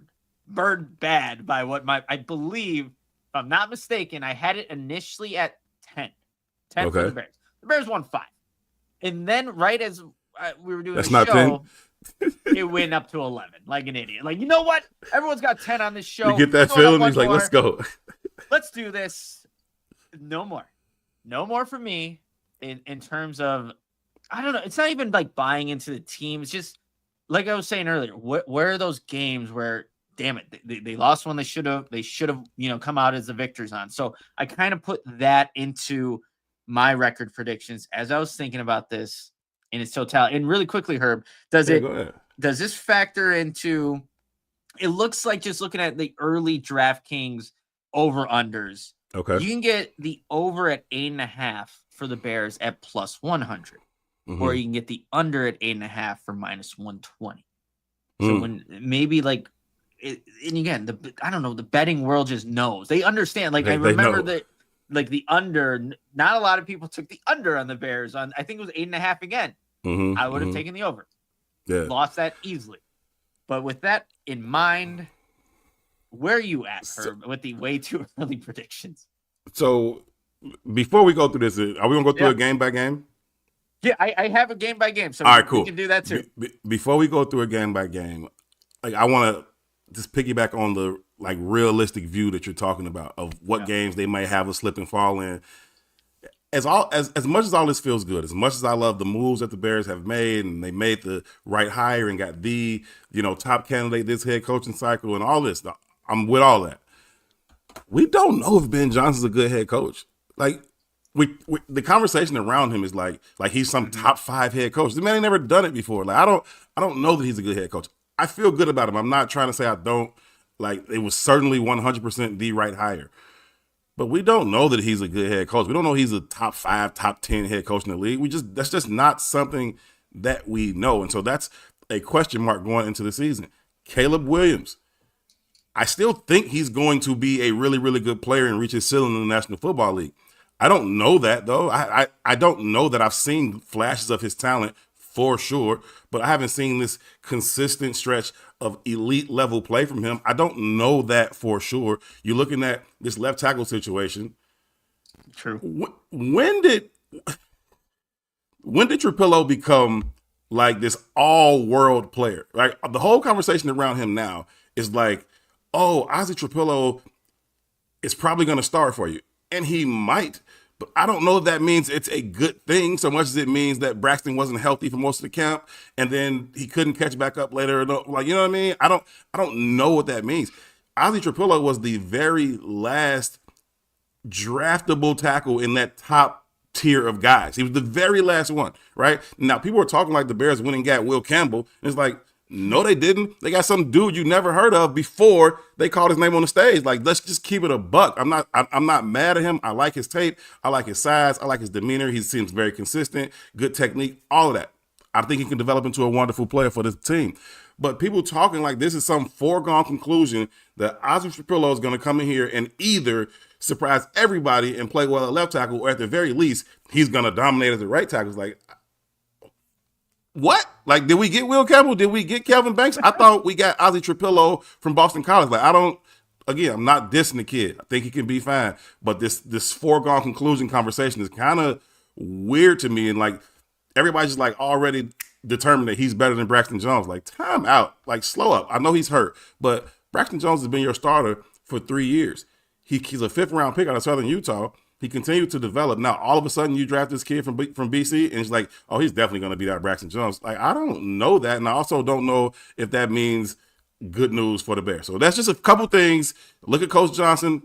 A: bad by what I believe, if I'm not mistaken, I had it initially at 10 for the Bears. The Bears won 5. And then right as we were doing the show, it went up to 11, like an idiot. Like, you know what? Everyone's got 10 on this show.
B: You get that feeling? He's like, let's go.
A: Let's do this. No more for me in terms of, I don't know. It's not even like buying into the team. It's just, like I was saying earlier, where are those games where, damn it, they lost when they should have, come out as the victors on. So I kind of put that into my record predictions as I was thinking about this in its totality. And really quickly, Herb, does this factor into, it looks like, just looking at the early DraftKings over-unders, you can get the over at 8.5 for the Bears at plus 100, or you can get the under at 8.5 for minus 120. So when maybe, like, and again, I don't know, the betting world just knows. They understand. Like I remember that, like the under. Not a lot of people took the under on the Bears. I think it was 8.5 again. I would have taken the over.
B: Yeah,
A: lost that easily. But with that in mind, where are you at, Herb, with the way too early predictions?
B: So before we go through this, are we gonna go through it game by game?
A: Yeah, I have a game by game, so
B: all right, cool.
A: We can do that too.
B: Before we go through a game by game, like I want to just piggyback on the like realistic view that you're talking about of what games they might have a slip and fall in. As much as all this feels good, as much as I love the moves that the Bears have made, and they made the right hire and got the top candidate this head coaching cycle and all this, I'm with all that. We don't know if Ben Johnson's a good head coach. Like the conversation around him is like he's some top 5 head coach. The man ain't never done it before. Like I don't know that he's a good head coach. I feel good about him. I'm not trying to say I don't. Like it was certainly 100% the right hire. But we don't know that he's a good head coach. We don't know he's a top 5, top 10 head coach in the league. That's just not something that we know. And so that's a question mark going into the season. Caleb Williams. I still think he's going to be a really, really good player and reach his ceiling in the National Football League. I don't know that, though. I don't know that. I've seen flashes of his talent for sure, but I haven't seen this consistent stretch of elite level play from him. I don't know that for sure. You're looking at this left tackle situation.
A: True.
B: When did Trapillo become like this all-world player? Like the whole conversation around him now is like, oh, Ozzie Trapillo is probably going to start for you. And he might, but I don't know if that means it's a good thing so much as it means that Braxton wasn't healthy for most of the camp and then he couldn't catch back up later. Like, you know what I mean? I don't know what that means. Ozzie Trapillo was the very last draftable tackle in that top tier of guys. He was the very last one, right? Now, people are talking like the Bears went and got Will Campbell. And it's like, no, they didn't. They got some dude you never heard of before they called his name on the stage. Like, let's just keep it a buck. I'm not mad at him. I like his tape. I like his size. I like his demeanor. He seems very consistent, good technique, all of that. I think he can develop into a wonderful player for this team. But people talking like this is some foregone conclusion that Ozzie Trapillo is going to come in here and either surprise everybody and play well at left tackle, or at the very least, he's going to dominate as a right tackle. It's like, what? Like, did we get Will Campbell? Did we get Kelvin Banks? I thought we got Ozzie Trapillo from Boston College. Like, I'm not dissing the kid. I think he can be fine. But this foregone conclusion conversation is kind of weird to me. And like, everybody's just like already determined that he's better than Braxton Jones. Like, time out. Like, slow up. I know he's hurt, but Braxton Jones has been your starter for 3 years. He's a 5th round pick out of Southern Utah. He continued to develop. Now, all of a sudden, you draft this kid from BC, and it's like, oh, he's definitely going to be that Braxton Jones. Like, I don't know that, and I also don't know if that means good news for the Bears. So that's just a couple things. Look at Coach Johnson.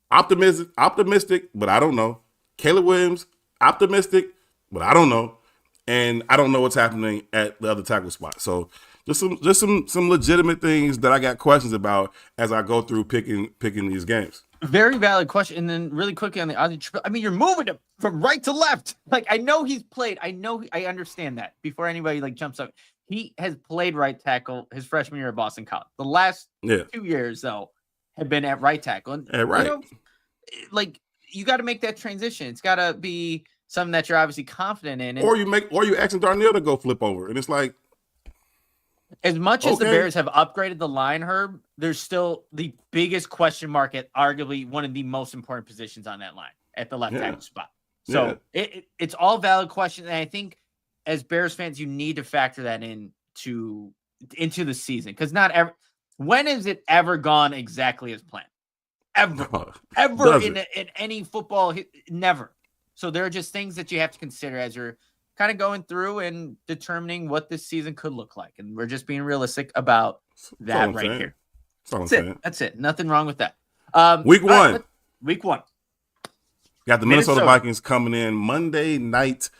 B: Optimistic, but I don't know. Caleb Williams, optimistic, but I don't know. And I don't know what's happening at the other tackle spot. So just some legitimate things that I got questions about as I go through picking these games.
A: Very valid question. And then really quickly on the Ozzie Trapillo, I mean, you're moving him from right to left. Like, I know he's played. I understand that before anybody like jumps up. He has played right tackle his freshman year at Boston College. The last 2 years, though, have been at right tackle. And,
B: right.
A: Like, you got to make that transition. It's got to be something that you're obviously confident in.
B: Or you asking Darnell to go flip over. And it's like,
A: as much as the Bears have upgraded the line, Herb, there's still the biggest question mark at arguably one of the most important positions on that line at the left tackle spot. So it's all valid questions. And I think as Bears fans, you need to factor that into the season. Because when has it ever gone exactly as planned? Ever in any football, never. So there are just things that you have to consider as you're kind of going through and determining what this season could look like. And we're just being realistic about that right here. That's it. Nothing wrong with that.
B: Week one. Got the Minnesota Vikings coming in Monday Night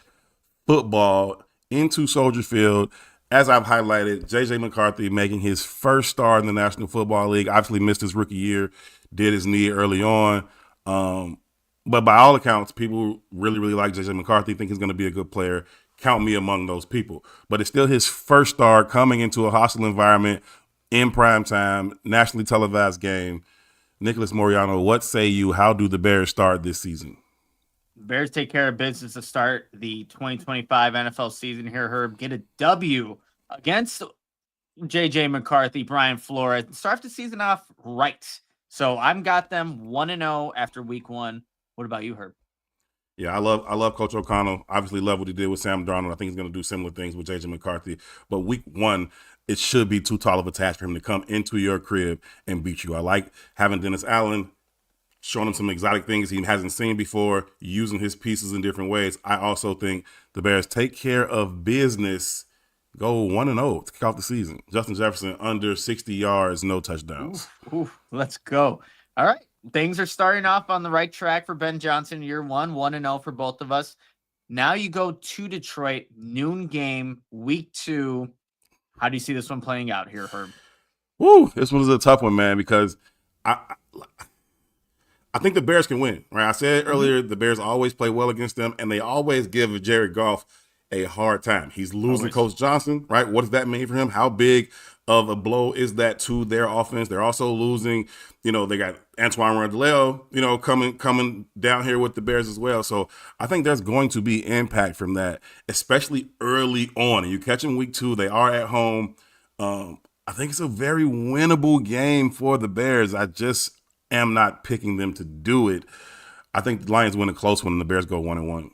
B: Football into Soldier Field. As I've highlighted, J.J. McCarthy making his first start in the National Football League. Obviously missed his rookie year, did his knee early on. But by all accounts, people really, really like J.J. McCarthy, think he's going to be a good player. Count me among those people. But it's still his first start coming into a hostile environment in prime time, nationally televised game. Nicholas Moreano, what say you? How do the Bears start this season?
A: Bears take care of business to start the 2025 NFL season here, Herb. Get a W against JJ McCarthy, Brian Flores. Start the season off right. So I've got them 1-0 after week 1. What about you, Herb?
B: Yeah, I love Coach O'Connell. Obviously, love what he did with Sam Darnold. I think he's going to do similar things with JJ McCarthy. But week 1, it should be too tall of a task for him to come into your crib and beat you. I like having Dennis Allen, showing him some exotic things he hasn't seen before, using his pieces in different ways. I also think the Bears take care of business, go 1-0 to kick off the season. Justin Jefferson under 60 yards, no touchdowns.
A: Oof, let's go. All right. Things are starting off on the right track for Ben Johnson year 1-0 for both of us. Now you go to Detroit, noon game, week 2. How do you see this one playing out here, Herb?
B: Woo, this one is a tough one, man, because I think the Bears can win, right? I said earlier the Bears always play well against them, and they always give Jared Goff a hard time. He's losing Coach Johnson, right? What does that mean for him? How big of a blow is that to their offense? They're also losing, they got Antoine Randall, coming down here with the Bears as well. So I think there's going to be impact from that, especially early on. And you catch them week 2, they are at home. I think it's a very winnable game for the Bears. I just am not picking them to do it. I think the Lions win a close one and the Bears go 1-1.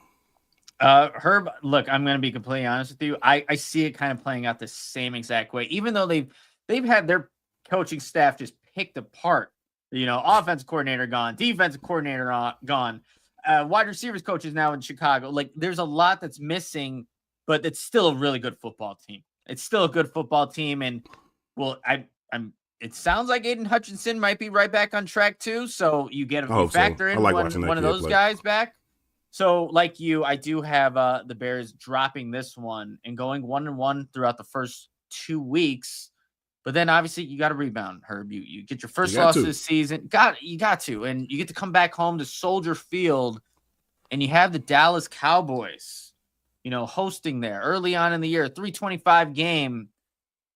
A: Herb, look, I'm going to be completely honest with you. I see it kind of playing out the same exact way, even though they've had their coaching staff just picked apart. Offensive coordinator gone, defensive coordinator gone, wide receivers coach is now in Chicago. Like, there's a lot that's missing, but it's still a really good football team. It's still a good football team, and well, it sounds like Aiden Hutchinson might be right back on track too. So you factor in one of those guys back. So, like you, I do have the Bears dropping this one and going 1-1 throughout the first 2 weeks. But then, obviously, you got to rebound, Herb. You get your first loss of the season. You got to. And you get to come back home to Soldier Field, and you have the Dallas Cowboys, hosting there early on in the year, 3:25 game.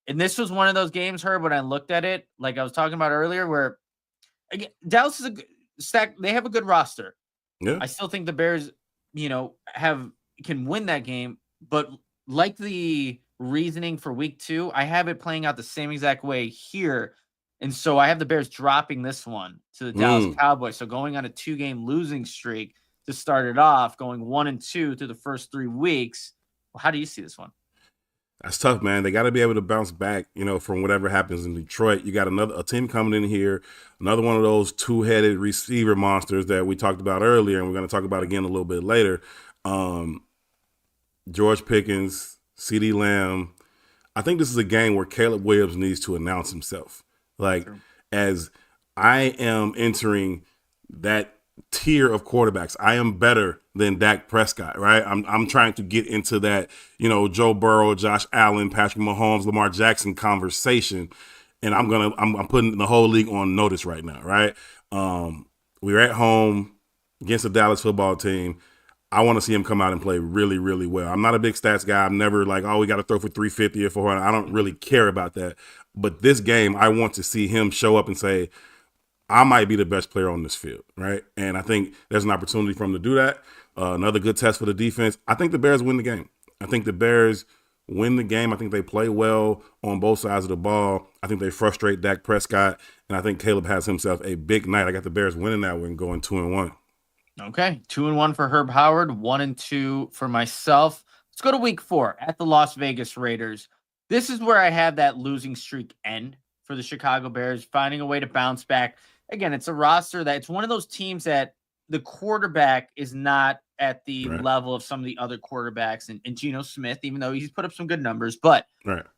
A: And this was one of those games, Herb, when I looked at it, like I was talking about earlier, where again, Dallas is a stack. They have a good roster.
B: Yeah.
A: I still think the Bears, can win that game, but like the reasoning for week 2, I have it playing out the same exact way here. And so I have the Bears dropping this one to the Dallas Cowboys. So going on a 2-game losing streak to start it off, going 1-2 through the first 3 weeks. Well, how do you see this one?
B: That's tough, man. They got to be able to bounce back, from whatever happens in Detroit. You got a team coming in here, another one of those 2-headed receiver monsters that we talked about earlier, and we're going to talk about again a little bit later. George Pickens, CeeDee Lamb. I think this is a game where Caleb Williams needs to announce himself. As I am entering that tier of quarterbacks, I am better than Dak Prescott, right? I'm trying to get into that, Joe Burrow, Josh Allen, Patrick Mahomes, Lamar Jackson conversation, and I'm putting the whole league on notice right now, right? We're at home against the Dallas football team. I want to see him come out and play really, really well. I'm not a big stats guy. I'm never like, we got to throw for 350 or 400. I don't really care about that. But this game, I want to see him show up and say, I might be the best player on this field, right? And I think there's an opportunity for him to do that. Another good test for the defense. I think the Bears win the game. I think the Bears win the game. I think they play well on both sides of the ball. I think they frustrate Dak Prescott, and I think Caleb has himself a big night. I got the Bears winning that one, going 2-1.
A: Okay, 2-1 for Herb Howard, 1-2 for myself. Let's go to week 4 at the Las Vegas Raiders. This is where I have that losing streak end for the Chicago Bears, finding a way to bounce back. Again, it's a roster that it's one of those teams that the quarterback is not at the level of some of the other quarterbacks and Geno Smith, even though he's put up some good numbers. But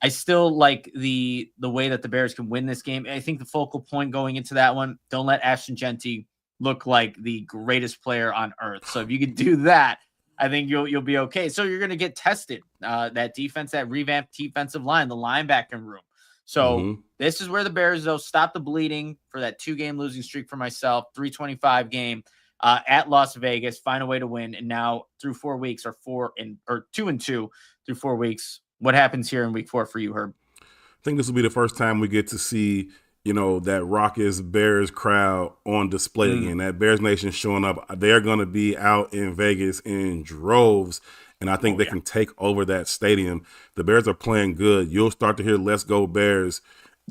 A: I still like the way that the Bears can win this game. I think the focal point going into that one, don't let Ashton Genty look like the greatest player on earth. So if you can do that, I think you'll be okay. So you're going to get tested. That defense, that revamped defensive line, the linebacking room. So this is where the Bears, though, stop the bleeding for that 2-game losing streak for myself, 3:25 game at Las Vegas, find a way to win. And now through 4 weeks or 2-2 through 4 weeks, what happens here in week 4 for you, Herb?
B: think this will be the first time we get to see, that raucous Bears crowd on display again. That Bears Nation showing up. They're going to be out in Vegas in droves, and I think they can take over that stadium. The Bears are playing good. You'll start to hear "Let's Go Bears"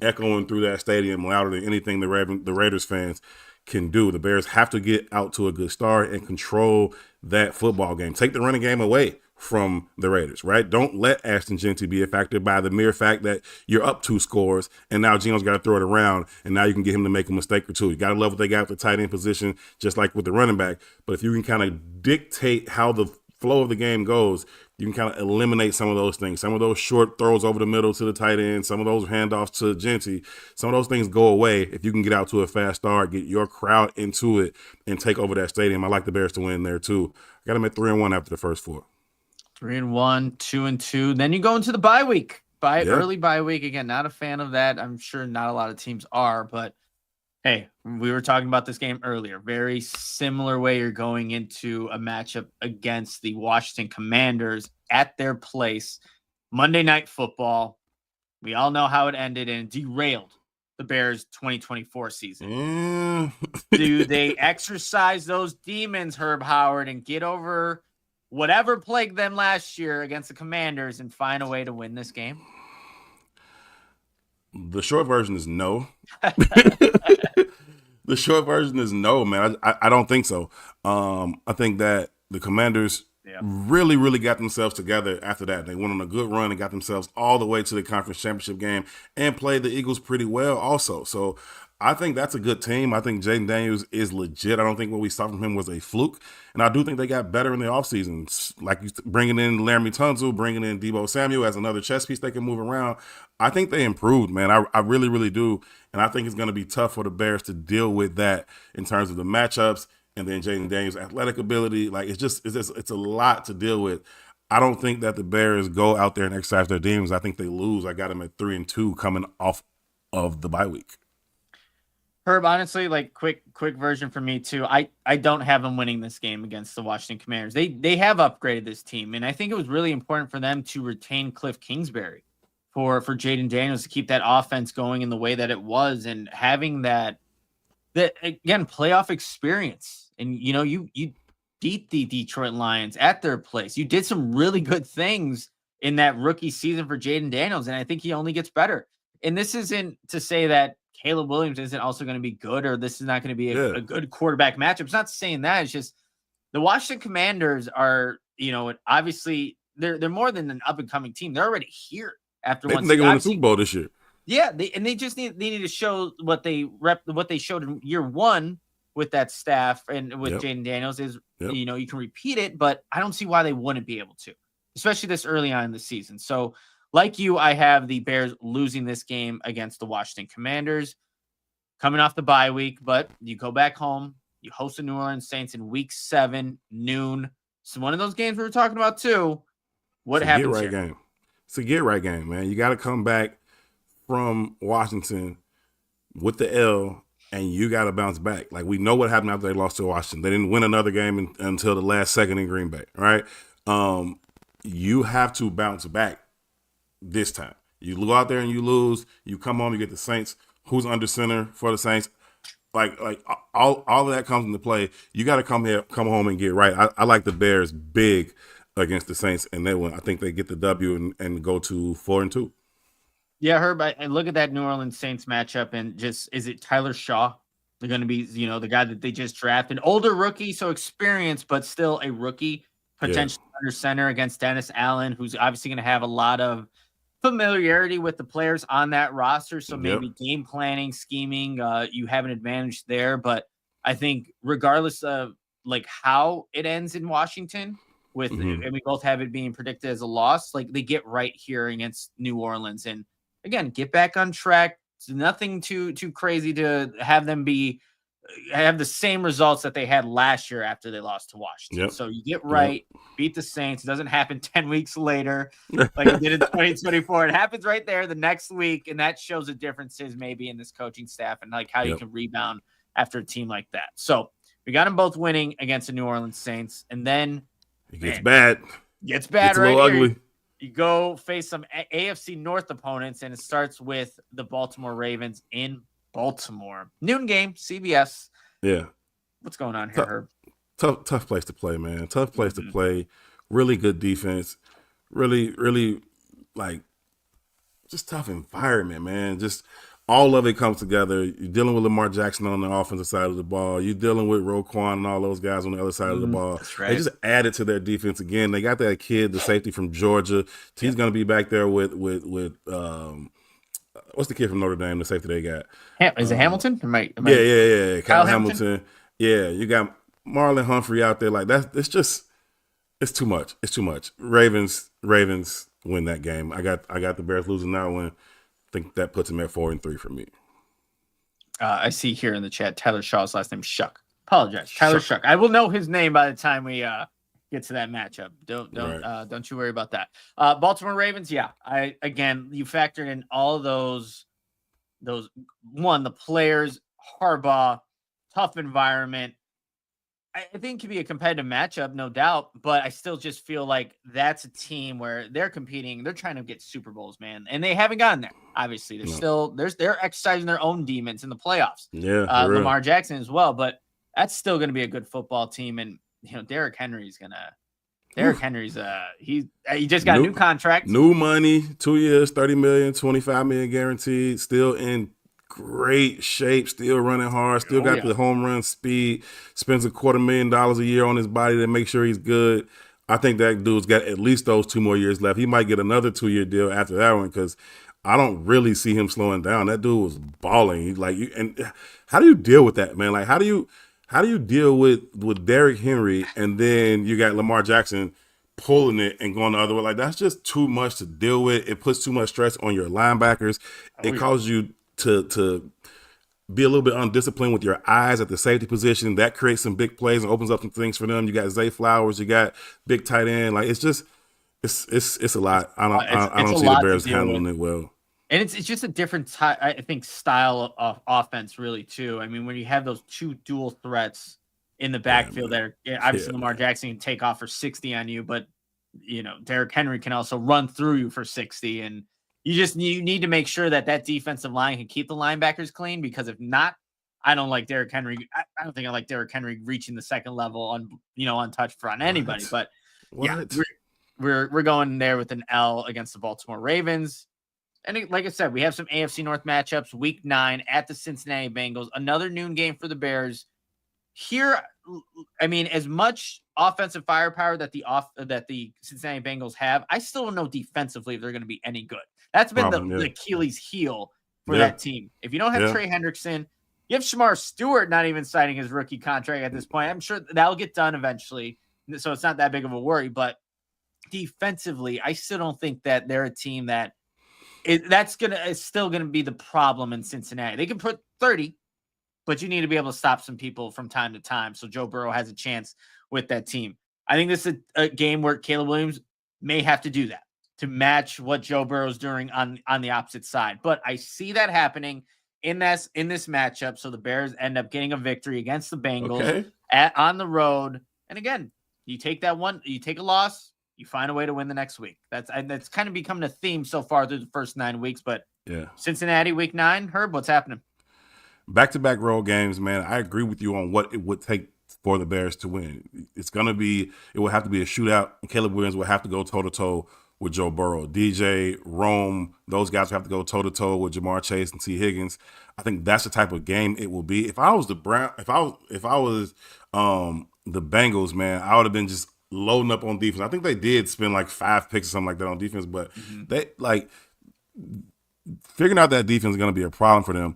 B: echoing through that stadium louder than anything the Raiders fans can do. The Bears have to get out to a good start and control that football game. Take the running game away from the Raiders, right? Don't let Ashton Genty be affected by the mere fact that you're up 2 scores and now Geno's got to throw it around and now you can get him to make a mistake or two. You got to love what they got with the tight end position, just like with the running back. But if you can kind of dictate how the flow of the game goes, you can kind of eliminate some of those things. Some of those short throws over the middle to the tight end, some of those handoffs to Genty, some of those things go away if you can get out to a fast start, get your crowd into it, and take over that stadium. I like the Bears to win there too. I got them at 3-1 after the first 4.
A: 3-1, 2-2. Then you go into the bye week. Early bye week. Again, not a fan of that. I'm sure not a lot of teams are, but hey, we were talking about this game earlier. Very similar way you're going into a matchup against the Washington Commanders at their place. Monday Night Football. We all know how it ended and derailed the Bears' 2024 season. Do they exercise those demons, Herb Howard, and get over whatever plagued them last year against the Commanders and find a way to win this game?
B: The short version is no. The short version is no, man. I don't think so. I think that the Commanders really, really got themselves together after that. They went on a good run and got themselves all the way to the conference championship game and played the Eagles pretty well also. So I think that's a good team. I think Jaden Daniels is legit. I don't think what we saw from him was a fluke. And I do think they got better in the offseason. Like bringing in Laramie Tunsil, bringing in Deebo Samuel as another chess piece they can move around. I think they improved, man. I really, really do. And I think it's going to be tough for the Bears to deal with that in terms of the matchups and then Jaden Daniels' athletic ability. Like it's a lot to deal with. I don't think that the Bears go out there and exercise their demons. I think they lose. I got them at 3-2 coming off of the bye week.
A: Herb, honestly, like quick version for me too. I don't have them winning this game against the Washington Commanders. They have upgraded this team, and I think it was really important for them to retain Cliff Kingsbury for Jaden Daniels to keep that offense going in the way that it was, and having that again playoff experience. And you beat the Detroit Lions at their place. You did some really good things in that rookie season for Jaden Daniels, and I think he only gets better. And this isn't to say that Caleb Williams isn't also going to be good, or this is not going to be a good quarterback matchup. It's not saying that. It's just the Washington Commanders are, obviously they're more than an up and coming team. They're already here after
B: one season. They're going to win the Super Bowl this year.
A: Yeah, they just needed to show what they showed in year 1 with that staff and with Jaden Daniels is you can repeat it, but I don't see why they wouldn't be able to, especially this early on in the season. So, like you, I have the Bears losing this game against the Washington Commanders, coming off the bye week. But you go back home, you host the New Orleans Saints in Week 7, noon. So one of those games we were talking about too. What happens here?
B: Game. It's a get right game, man. You got to come back from Washington with the L, and you got to bounce back. Like we know what happened after they lost to Washington. They didn't win another game until the last second in Green Bay, right? You have to bounce back. This time, you go out there and you lose. You come home, you get the Saints. Who's under center for the Saints? Like all of that comes into play. You got to come home and get right. I like the Bears big against the Saints, and they win. I think they get the W and go to 4-2.
A: Yeah, Herb. I look at that New Orleans Saints matchup, and just is it Tyler Shaw? They're going to be, the guy that they just drafted, older rookie, so experienced, but still a rookie, potentially under center against Dennis Allen, who's obviously going to have a lot of familiarity with the players on that roster. So maybe game planning, scheming, you have an advantage there. But I think regardless of like how it ends in Washington with, and we both have it being predicted as a loss, like they get right here against New Orleans. And again, get back on track. It's nothing too crazy to have them have the same results that they had last year after they lost to Washington. So you get right, beat the Saints. It doesn't happen 10 weeks later like it did in 2024. It happens right there the next week, and that shows the differences maybe in this coaching staff and like how you can rebound after a team like that. So we got them both winning against the New Orleans Saints, and then
B: it gets bad.
A: Gets bad
B: right
A: here.
B: Ugly.
A: You go face some AFC North opponents, and it starts with the Baltimore Ravens in Baltimore. Noon game, CBS.
B: Yeah.
A: What's going on here, Herb?
B: Tough place to play, man. Tough place to play. Really good defense. Really like just tough environment, man. Just all of it comes together. You're dealing with Lamar Jackson on the offensive side of the ball. You're dealing with Roquan and all those guys on the other side of the ball.
A: That's right.
B: They just added to their defense again. They got that kid, the safety from Georgia. He's going to be back there with what's the kid from Notre Dame, the safety they got?
A: Is it Hamilton?
B: Yeah. Kyle Hamilton. Yeah, you got Marlon Humphrey out there. Like it's too much. It's too much. Ravens win that game. I got the Bears losing that one. I think that puts them at 4-3 for me.
A: I see here in the chat Tyler Shaw's last name Shuck. Apologize, Tyler Shuck. I will know his name by the time we get to that matchup. Don't you worry about that. Baltimore Ravens, yeah. You factored in all of those the players, Harbaugh, tough environment. I think it could be a competitive matchup, no doubt, but I still just feel like that's a team where they're competing. They're trying to get Super Bowls, man, and they haven't gotten there. Obviously, they're exercising their own demons in the playoffs.
B: Yeah,
A: Lamar Jackson as well, but that's still going to be a good football team. And Derrick Henry's he just got a new contract,
B: new money, 2 years, $30 million, $25 million guaranteed, still in great shape, still running hard, still got the home run speed, spends $250,000 a year on his body to make sure he's good. I think that dude's got at least those 2 more years left. He might get another 2-year deal after that one because I don't really see him slowing down. That dude was balling. And how do you deal with that, man? Like, how do you deal with Derrick Henry and then you got Lamar Jackson pulling it and going the other way? Like, that's just too much to deal with. It puts too much stress on your linebackers. It causes you to be a little bit undisciplined with your eyes at the safety position. That creates some big plays and opens up some things for them. You got Zay Flowers, you got big tight end. Like, it's a lot. I don't see the Bears handling it well.
A: And it's just a different I think style of offense really too. I mean, when you have those two dual threats in the backfield that are obviously Lamar Jackson can take off for 60 on you, but Derrick Henry can also run through you for 60, and you need to make sure that defensive line can keep the linebackers clean, because if not, I don't like Derrick Henry. I don't think I like Derrick Henry reaching the second level on untouched on anybody. But we're going there with an L against the Baltimore Ravens. And like I said, we have some AFC North matchups. Week 9 at the Cincinnati Bengals. Another noon game for the Bears. Here, I mean, as much offensive firepower that the Cincinnati Bengals have, I still don't know defensively if they're going to be any good. That's been the Achilles heel for that team. If you don't have Trey Hendrickson, you have Shamar Stewart not even signing his rookie contract at this point. I'm sure that'll get done eventually, so it's not that big of a worry. But defensively, I still don't think that they're a team that is still going to be the problem in Cincinnati. They can put 30, but you need to be able to stop some people from time to time, so Joe Burrow has a chance with that team. I think this is a game where Caleb Williams may have to do that to match what Joe Burrow's doing on the opposite side. But I see that happening in this matchup. So the Bears end up getting a victory against the Bengals on the road. And again, you take that one, you take a loss, you find a way to win the next week. That's kind of becoming a theme so far through the first 9 weeks. But Cincinnati week 9, Herb, what's happening?
B: Back-to-back road games, man. I agree with you on what it would take for the Bears to win. It will have to be a shootout. Caleb Williams will have to go toe-to-toe with Joe Burrow. DJ, Rome, those guys have to go toe-to-toe with Jamar Chase and T. Higgins. I think that's the type of game it will be. If I was the Bengals, man, I would have been just loading up on defense. I think they did spend like 5 picks or something like that on defense, but they figuring out that defense is going to be a problem for them.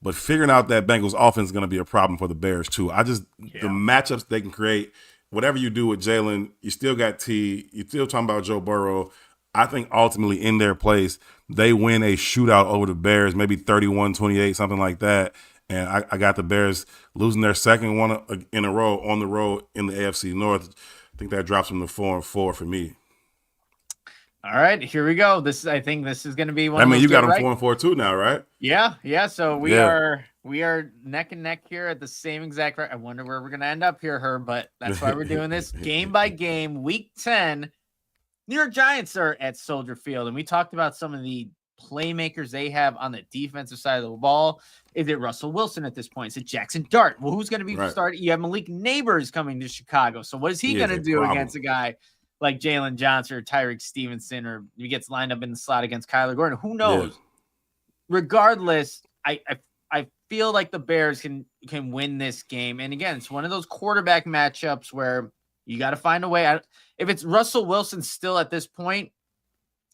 B: But figuring out that Bengals offense is going to be a problem for the Bears too. The matchups they can create, whatever you do with Jalen, you still got T. You're still talking about Joe Burrow. I think ultimately in their place, they win a shootout over the Bears, maybe 31-28, something like that. And I got the Bears losing their second one in a row on the road in the AFC North. I think that drops them to 4-4 for me.
A: All right, here we go. I think this is going to be one.
B: I mean, you got them 4-4 too now, right?
A: Yeah. So we are neck and neck here at the same exact. I wonder where we're going to end up here, Herb. But that's why we're doing this game by game. Week 10, New York Giants are at Soldier Field, and we talked about some of the playmakers they have on the defensive side of the ball. Is it Russell Wilson at this point? Is it Jackson Dart? Well, who's going to be starting? You have Malik Neighbors coming to Chicago. So what is he going to do against a guy like Jalen Johnson or Tyreek Stevenson, or he gets lined up in the slot against Kyler Gordon? Who knows? Yeah. Regardless, I feel like the Bears can win this game. And again, it's one of those quarterback matchups where you got to find a way. If it's Russell Wilson still at this point,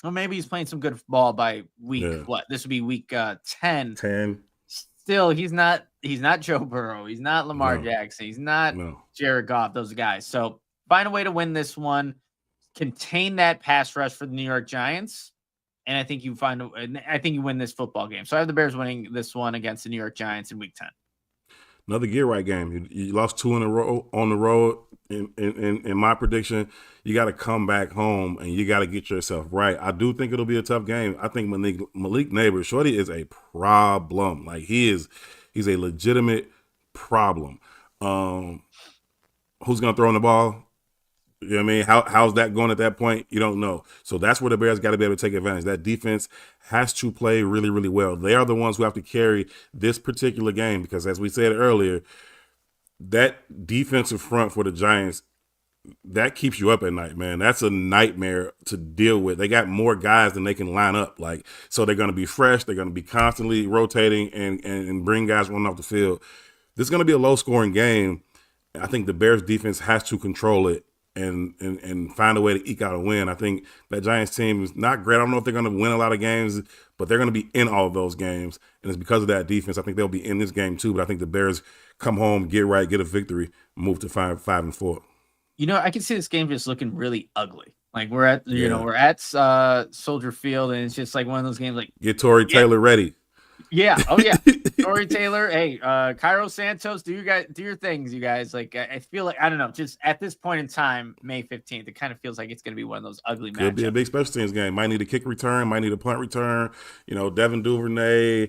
A: well, maybe he's playing some good ball by week. Yeah. What? This would be week 10.
B: 10.
A: Still, he's not Joe Burrow. He's not Lamar Jackson. He's not Jared Goff, those guys. So find a way to win this one, contain that pass rush for the New York Giants, and I think you win this football game. So I have the Bears winning this one against the New York Giants in week 10.
B: Another get right game. You lost 2 in a row on the road. In my prediction, you got to come back home and you got to get yourself right. I do think it'll be a tough game. I think Malik Neighbors, Shorty, is a problem. Like he's a legitimate problem. Who's gonna throw in the ball? You know what I mean? How's that going at that point? You don't know. So that's where the Bears got to be able to take advantage. That defense has to play really, really well. They are the ones who have to carry this particular game because, as we said earlier, that defensive front for the Giants, that keeps you up at night, man. That's a nightmare to deal with. They got more guys than they can line up. So they're going to be fresh. They're going to be constantly rotating and bring guys running off the field. This is going to be a low-scoring game. I think the Bears defense has to control it and find a way to eke out a win. I think that Giants team is not great. I don't know if they're going to win a lot of games, but they're going to be in all of those games. And it's because of that defense. I think they'll be in this game too, but I think the Bears come home, get right, get a victory, move to 5-4.
A: You know, I can see this game just looking really ugly. Like we're at Soldier Field, and it's just like one of those games like
B: get Torrey Taylor ready.
A: Yeah. Oh yeah. Torrey Taylor. Hey, Cairo Santos, do your things, you guys. Like I feel like, I don't know, just at this point in time, May 15th, it kind of feels like it's gonna be one of those ugly matchups.
B: Could be a big special teams game. Might need a kick return, might need a punt return, Devin Duvernay,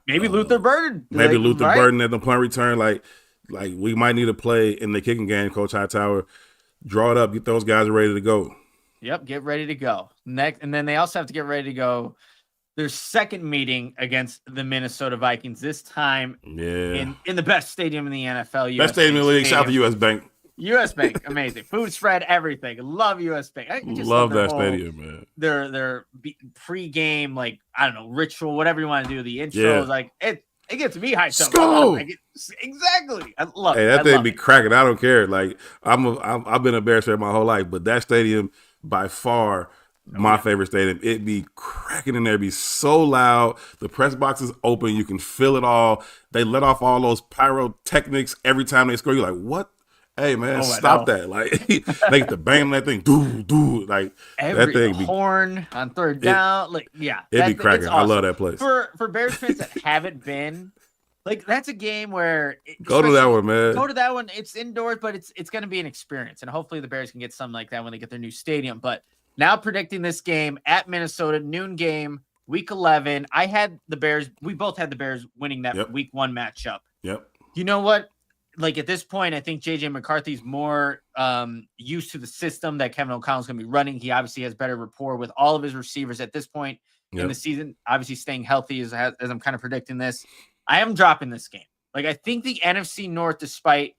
A: maybe Luther Burden.
B: Burden at the punt return. Like we might need a play in the kicking game, Coach Hightower. Draw it up, get those guys ready to go.
A: Yep, get ready to go. Next, and then they also have to get ready to go their second meeting against the Minnesota Vikings, this time in the best stadium in the NFL.
B: Best stadium in the league. Shout out to U.S. Bank.
A: U.S. Bank, amazing. Food spread, everything. Love U.S. Bank. I just
B: love that stadium, man.
A: Their pre-game, like, I don't know, ritual, whatever you want to do, the intros, like, it gets me hyped up. Exactly. I love it.
B: Hey, that thing be cracking. I don't care. Like, I've been a Bears fan my whole life, but that stadium, by far, my favorite stadium. It be cracking in there, be so loud. The press box is open. You can feel it all. They let off all those pyrotechnics every time they score. You're like, what? Hey, man, stop that. Like, they get the bang on that thing. Do. Like, that thing be
A: horn on third down. Like, yeah.
B: It be cracking. Awesome. I love that place.
A: For Bears fans that haven't been, like, that's a game where
B: go to that one, man.
A: Go to that one. It's indoors, but it's going to be an experience. And hopefully the Bears can get something like that when they get their new stadium. But now predicting this game at Minnesota, noon game, week 11. I had the Bears. We both had the Bears winning that week 1 matchup.
B: Yep.
A: You know what? Like at this point, I think J.J. McCarthy's more used to the system that Kevin O'Connell's going to be running. He obviously has better rapport with all of his receivers at this point in the season. Obviously staying healthy as I'm kind of predicting this. I am dropping this game. Like I think the NFC North, despite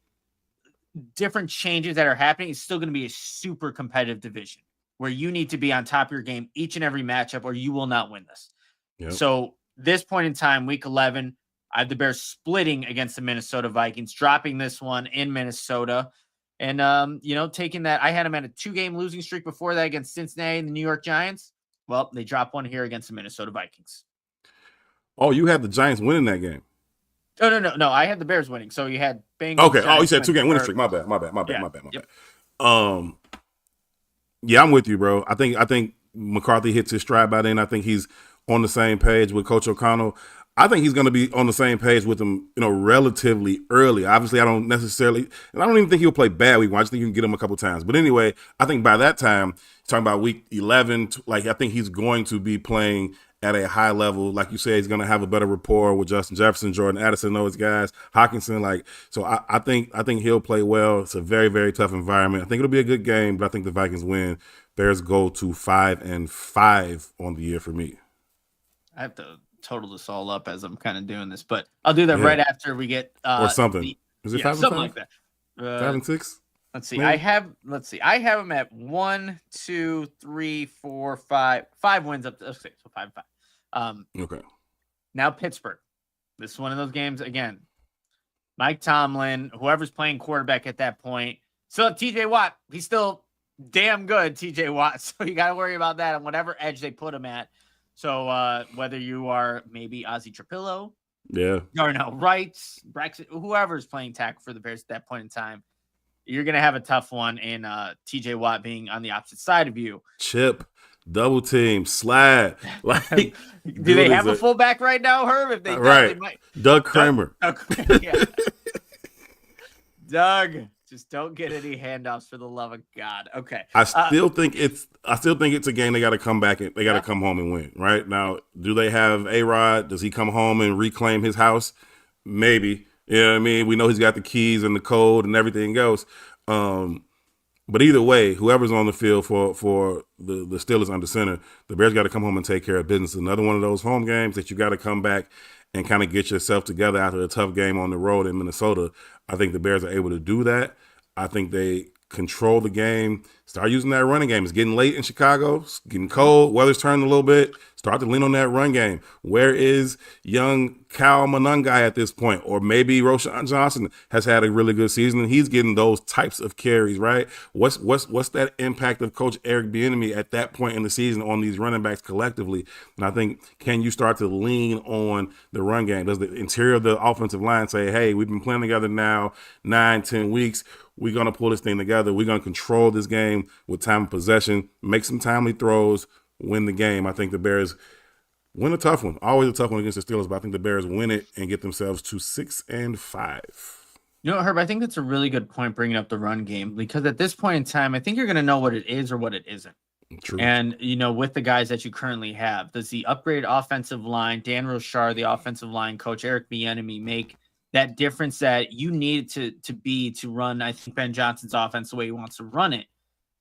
A: different changes that are happening, is still going to be a super competitive division, where you need to be on top of your game each and every matchup or you will not win this. Yep. So this point in time, week 11, I have the Bears splitting against the Minnesota Vikings, dropping this one in Minnesota. And, taking that, I had them at a 2-game losing streak before that against Cincinnati and the New York Giants. Well, they dropped one here against the Minnesota Vikings.
B: Oh, you had the Giants winning that game.
A: Oh, no. I had the Bears winning. So you had Bengals.
B: Okay. Giants, you said 2-game winning streak. My bad. Yeah, I'm with you, bro. I think McCarthy hits his stride by then. I think he's on the same page with Coach O'Connell. I think he's going to be on the same page with him, relatively early. Obviously, I don't even think he'll play bad week 1. I just think you can get him a couple times. But anyway, I think by that time, talking about week 11, I think he's going to be playing at a high level. Like you said, he's going to have a better rapport with Justin Jefferson, Jordan Addison, those guys, Hawkinson. So I think he'll play well. It's a very, very tough environment. I think it'll be a good game, but I think the Vikings win Bears go to 5-5 on the year for me.
A: I have to total this all up as I'm kind of doing this, but I'll do that
B: Yeah.
A: right after we get
B: Or something. Is it 5 and
A: something
B: 5?
A: like that.
B: 5 and 6?
A: Let's see.
B: Maybe?
A: I have them at 1, 2, 3, 4, 5. 5 wins up to 6, so 5-5.
B: Okay.
A: Now Pittsburgh. This is one of those games again. Mike Tomlin, whoever's playing quarterback at that point, still TJ Watt. He's still damn good, TJ Watt. So you got to worry about that on whatever edge they put him at. So whether you are maybe Ozzie Trapillo, Darnell Wright, Braxton, whoever's playing tackle for the Bears at that point in time, you're going to have a tough one in TJ Watt being on the opposite side of you.
B: Chip, double team, slide. Like,
A: do they have a fullback right now, Herb? If they don't,
B: right.
A: they might.
B: Doug Kramer.
A: Doug, just don't get any handoffs for the love of God. Okay.
B: I still think it's a game they got to come back and they got to come home and win. Right now, do they have A-Rod? Does he come home and reclaim his house? Maybe. You know what I mean? We know he's got the keys and the code and everything else. But either way, whoever's on the field for the Steelers under center, the Bears got to come home and take care of business. Another one of those home games that you got to come back and kind of get yourself together after a tough game on the road in Minnesota. I think the Bears are able to do that. I think they control the game, start using that running game. It's getting late in Chicago, it's getting cold, weather's turning a little bit. Start to lean on that run game. Where is young Cal Monungai at this point? Or maybe Roshan Johnson has had a really good season and he's getting those types of carries, right? What's that impact of Coach Eric Bieniemy at that point in the season on these running backs collectively? And I think, can you start to lean on the run game? Does the interior of the offensive line say, hey, we've been playing together now 9-10 weeks. We're going to pull this thing together. We're going to control this game with time of possession, make some timely throws, win the game. I think the Bears win a tough one. Always a tough one against the Steelers, but I think the Bears win it and get themselves to 6-5.
A: You know, Herb, I think that's a really good point bringing up the run game because at this point in time, I think you're going to know what it is or what it isn't.
B: True.
A: And, you know, with the guys that you currently have, does the upgraded offensive line, Dan Rochar, the offensive line coach, Eric Bieniemy, make that difference that you need to run, I think, Ben Johnson's offense the way he wants to run it?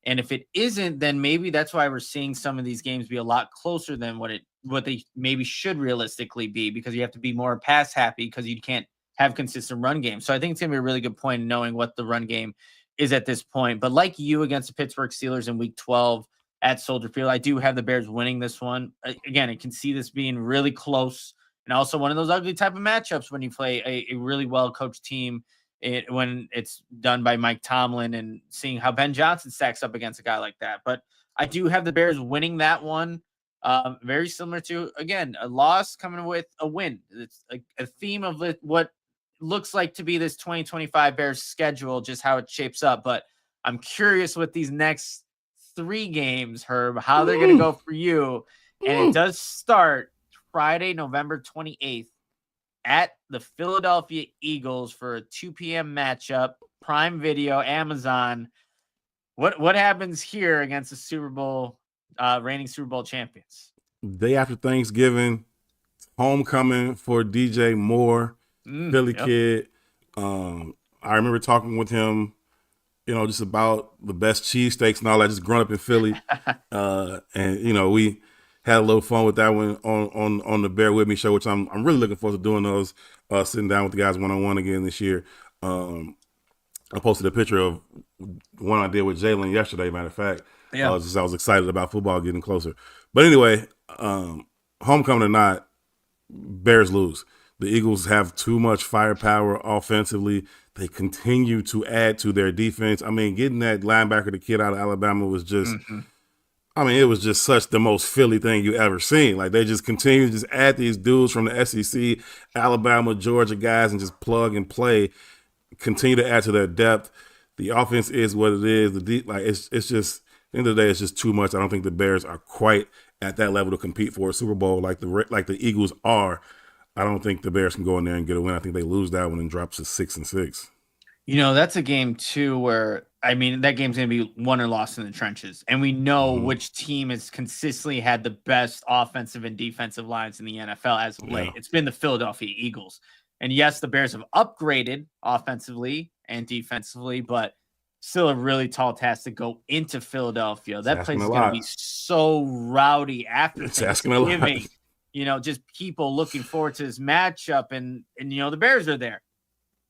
A: And if it isn't, then maybe that's why we're seeing some of these games be a lot closer than what they maybe should realistically be, because you have to be more pass happy because you can't have consistent run game. So I think it's going to be a really good point in knowing what the run game is at this point. But like you against the Pittsburgh Steelers in week 12 at Soldier Field, I do have the Bears winning this one. Again, I can see this being really close and also one of those ugly type of matchups when you play a really well-coached team when it's done by Mike Tomlin and seeing how Ben Johnson stacks up against a guy like that. But I do have the Bears winning that one. Very similar to, again, a loss coming with a win. It's a theme of what looks like to be this 2025 Bears schedule, just how it shapes up. But I'm curious with these next 3 games, Herb, how they're going to go for you. And it does start Friday, November 28th. At the Philadelphia Eagles for a 2 p.m. matchup, Prime Video, Amazon. What happens here against the Super Bowl, reigning Super Bowl champions?
B: Day after Thanksgiving, homecoming for DJ Moore, Philly kid. I remember talking with him, just about the best cheesesteaks and all that, just growing up in Philly. And, we had a little fun with that one on the Bear With Me show, which I'm really looking forward to doing those, sitting down with the guys one-on-one again this year. I posted a picture of one I did with Jalen yesterday, matter of fact. I was excited about football getting closer. But anyway, homecoming or not, Bears lose. The Eagles have too much firepower offensively. They continue to add to their defense. I mean, getting that linebacker, the kid out of Alabama, was just it was just such the most Philly thing you ever seen. Like, they just continue to just add these dudes from the SEC, Alabama, Georgia guys, and just plug and play, continue to add to their depth. The offense is what it is. It's just, at the end of the day, it's just too much. I don't think the Bears are quite at that level to compete for a Super Bowl like the Eagles are. I don't think the Bears can go in there and get a win. I think they lose that one and drops to 6-6.
A: That's a game too where, that game's going to be won or lost in the trenches. And we know which team has consistently had the best offensive and defensive lines in the NFL as of late. It's been the Philadelphia Eagles. And yes, the Bears have upgraded offensively and defensively, but still a really tall task to go into Philadelphia. That place is going to be
B: lot.
A: so rowdy after
B: It's asking a lot.
A: Thanksgiving. Just people looking forward to this matchup, and the Bears are there.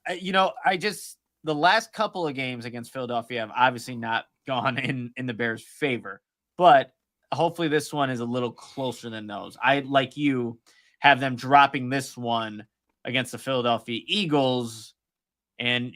A: The last couple of games against Philadelphia have obviously not gone in the Bears' favor, but hopefully this one is a little closer than those. I, like you, have them dropping this one against the Philadelphia Eagles, and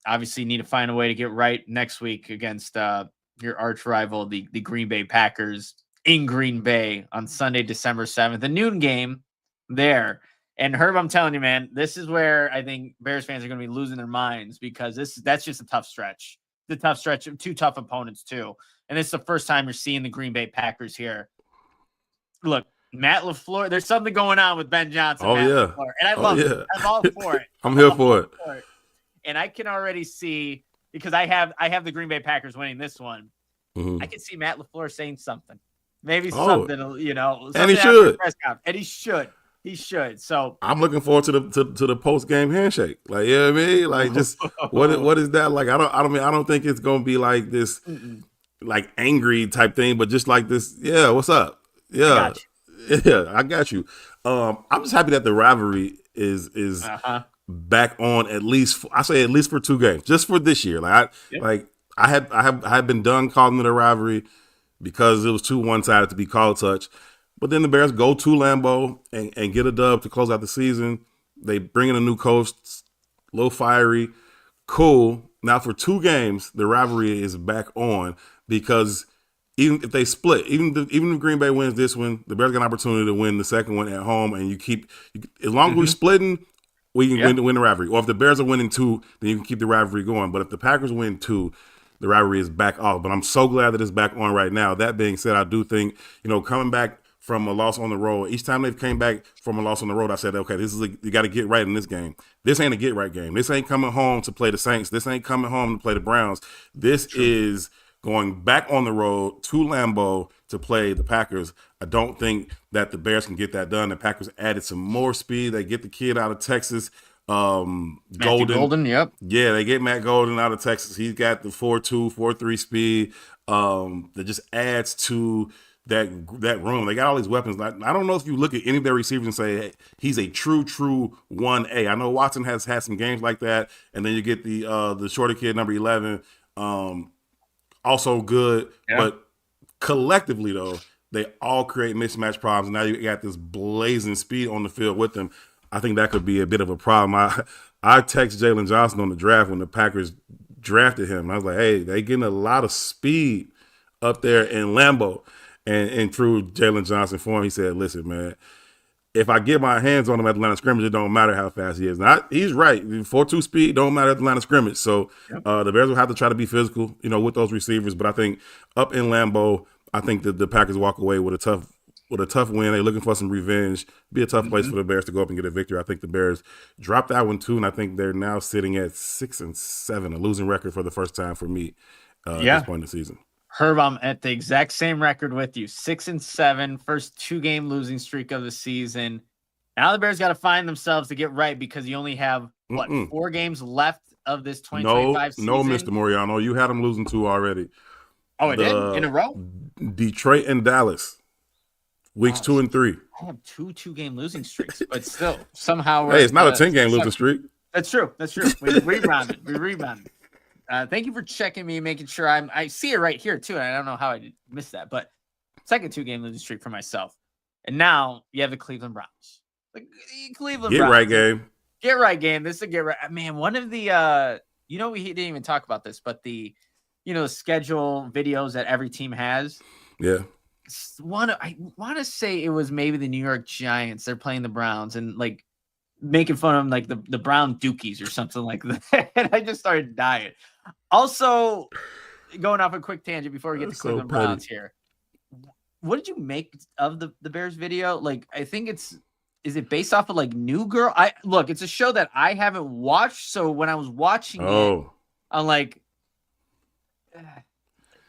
A: obviously need to find a way to get right next week against your arch rival, the Green Bay Packers, in Green Bay on Sunday, December 7th, a noon game there. And Herb, I'm telling you, man, this is where I think Bears fans are going to be losing their minds, because that's just a tough stretch. The tough stretch of two tough opponents too. And it's the first time you're seeing the Green Bay Packers here. Look, Matt LaFleur, there's something going on with Ben Johnson.
B: Oh,
A: Matt
B: yeah.
A: LaFleur, and I love it. I'm all for it.
B: I'm here for it.
A: And I can already see, because I have the Green Bay Packers winning this one.
B: Mm-hmm.
A: I can see Matt LaFleur saying something. Maybe something, something,
B: and he should.
A: And he should. He should. So
B: I'm looking forward to the post game handshake. Like, you know what I mean? Like, just what is that like? I don't think it's gonna be like this, like angry type thing, but just like this. Yeah, what's up? Yeah, I got you. I'm just happy that the rivalry is back on, at least for 2 games, just for this year. Like I had been done calling it a rivalry because it was too one-sided to be called such. But then the Bears go to Lambeau and get a dub to close out the season. They bring in a new coach, a little fiery, cool. Now for 2 games, the rivalry is back on, because even if they split, even if Green Bay wins this one, the Bears got an opportunity to win the second one at home, and as long as we're splitting, we can win the rivalry. Or if the Bears are winning 2, then you can keep the rivalry going. But if the Packers win 2, the rivalry is back off. But I'm so glad that it's back on right now. That being said, I do think, coming back from a loss on the road, each time they've came back from a loss on the road, I said, okay, you got to get right in this game. This ain't a get right game. This ain't coming home to play the Saints. This ain't coming home to play the Browns. This is going back on the road to Lambeau to play the Packers. I don't think that the Bears can get that done. The Packers added some more speed. They get the kid out of Texas, Golden.
A: Yep.
B: Yeah, they get Matt Golden out of Texas. He's got the 4.2, 4.3 speed. That just adds to that room. They got all these weapons. I don't know if you look at any of their receivers and say, hey, he's a true 1A. I know Watson has had some games like that, and then you get the shorter kid, number 11, also good. Yeah. But collectively, though, they all create mismatch problems. Now you got this blazing speed on the field with them. I think that could be a bit of a problem. I texted Jalen Johnson on the draft when the Packers drafted him. I was like, hey, they getting a lot of speed up there in Lambeau. And through Jalen Johnson for him, he said, listen, man, if I get my hands on him at the line of scrimmage, it don't matter how fast he is. Now, he's right. 4.2 speed don't matter at the line of scrimmage. So the Bears will have to try to be physical, with those receivers. But I think up in Lambeau, I think that the Packers walk away with a tough win. They're looking for some revenge. Be a tough place for the Bears to go up and get a victory. I think the Bears dropped that one too, and I think they're now sitting at 6-7, a losing record for the first time for me at this point in the season.
A: Herb, I'm at the exact same record with you. 6-7, first 2-game losing streak of the season. Now the Bears got to find themselves to get right, because you only have 4 games left of this 2025 season.
B: No, Mr. Moreano, you had them losing 2 already.
A: Oh, it did in a row.
B: Detroit and Dallas, weeks 2 and 3.
A: I have 2-game losing streaks, but still somehow.
B: Hey, it's not a 10-game losing streak.
A: That's true. We rebounded. Thank you for checking me, making sure I see it right here too. And I don't know how I missed that, but second 2-game losing streak for myself. And now you have the Cleveland Browns.
B: Get right game.
A: Get right game. This is a get right. Man, one of the we didn't even talk about this, but the the schedule videos that every team has.
B: Yeah.
A: I want to say it was maybe the New York Giants. They're playing the Browns and making fun of them like the Brown Dookies or something like that. And I just started dying. Also, going off a quick tangent before we get to Cleveland Browns here. What did you make of the Bears video? I think is it based off of New Girl? It's a show that I haven't watched. So when I was watching it, I'm like,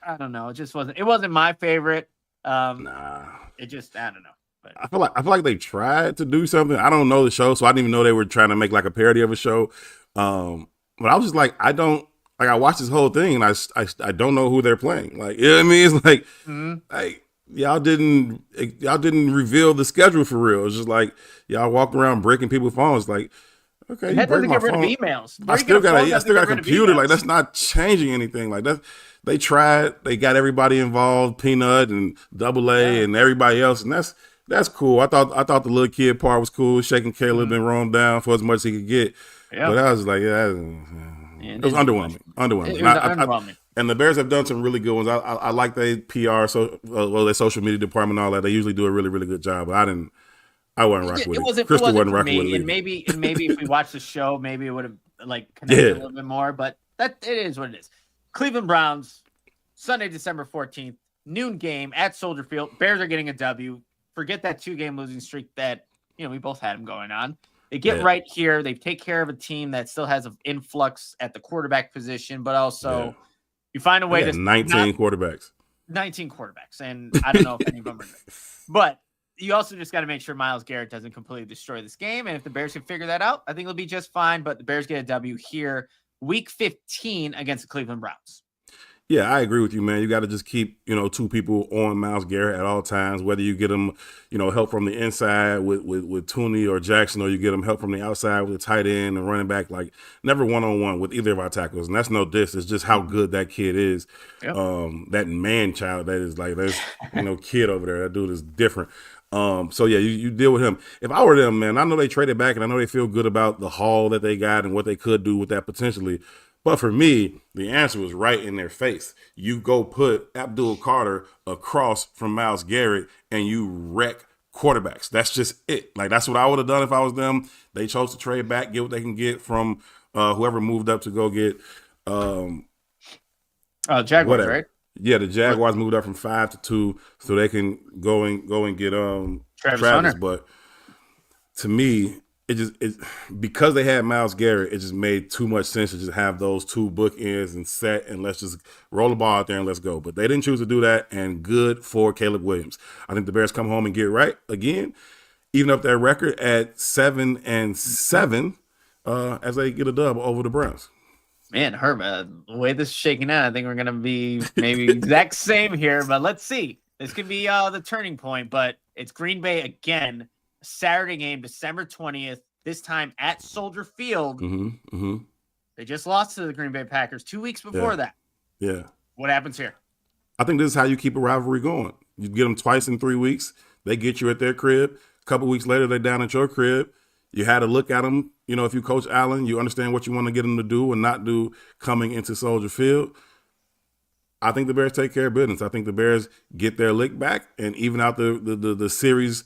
A: I don't know. It wasn't my favorite. It just, I don't know. But
B: I feel like they tried to do something. I don't know the show, so I didn't even know they were trying to make a parody of a show. But I was just like, I don't like I watched this whole thing and I don't know who they're playing. Like, you know what I mean? It's like y'all didn't reveal the schedule for real. It's just like y'all walked around breaking people's phones. Like, okay,
A: And
B: you
A: that
B: break
A: doesn't
B: my
A: get rid of
B: phone.
A: emails.
B: I
A: Breaking a phone
B: I
A: doesn't
B: still got
A: get
B: a
A: rid of
B: computer. Like,
A: emails.
B: that's not changing anything. Like, they tried. They got everybody involved, Peanut and Double A
A: Yeah.
B: and everybody else, and that's cool. I thought the little kid part was cool, shaking Caleb and Rome down for as much as he could get.
A: Yeah.
B: But I was like, yeah,
A: Yeah,
B: it was underwhelming. Underwhelming.
A: It was underwhelming.
B: And the Bears have done some really good ones. I like their PR, their social media department, and all that. They usually do a really, really good job. But I wasn't rocking with it.
A: It
B: Crystal
A: wasn't
B: wasn't
A: for
B: rocking with
A: me.
B: it
A: And
B: either.
A: maybe if we watched the show, maybe it would have like connected a
B: Yeah,
A: little bit more. But that it is what it is. Cleveland Browns, Sunday, December 14th, noon game at Soldier Field. Bears are getting a W. Forget that 2-game losing streak that we both had them going on. They get right here. They take care of a team that still has an influx at the quarterback position, but also you find a way to
B: 19 quarterbacks.
A: 19 quarterbacks, and I don't know if any of them are good. But you also just got to make sure Myles Garrett doesn't completely destroy this game. And if the Bears can figure that out, I think it'll be just fine. But the Bears get a W here, week 15 against the Cleveland Browns.
B: Yeah, I agree with you, man. You got to just keep, two people on Myles Garrett at all times, whether you get him, help from the inside with Tooney or Jackson, or you get him help from the outside with the tight end and running back, like never one-on-one with either of our tackles. And that's no diss. It's just how good that kid is.
A: Yep.
B: That man child that is like, there's, kid over there. That dude is different. So yeah, you deal with him. If I were them, man, I know they traded back and I know they feel good about the haul that they got and what they could do with that potentially. But for me, the answer was right in their face. You go put Abdul Carter across from Myles Garrett and you wreck quarterbacks. That's just it. Like, that's what I would have done if I was them. They chose to trade back, get what they can get from whoever moved up to go get
A: Jaguars,
B: whatever.
A: right?
B: Yeah, the Jaguars moved up from 5 to 2 so they can go and get Travis. But to me, it because they had Myles Garrett, it just made too much sense to just have those two bookends and set, and let's just roll the ball out there and let's go. But they didn't choose to do that, and good for Caleb Williams. I think the Bears come home and get right again, even up their record at 7-7 as they get a dub over the Browns.
A: Man, Herb, the way this is shaking out, I think we're going to be maybe exact same here, but let's see. This could be the turning point, but it's Green Bay again. Saturday game, December 20th, this time at Soldier Field. They just lost to the Green Bay Packers 2 weeks before that.
B: Yeah.
A: What happens here?
B: I think this is how you keep a rivalry going. You get them twice in 3 weeks. They get you at their crib. A couple weeks later, they're down at your crib. You had to look at them. If you coach Allen, you understand what you want to get them to do and not do coming into Soldier Field. I think the Bears take care of business. I think the Bears get their lick back and even out the series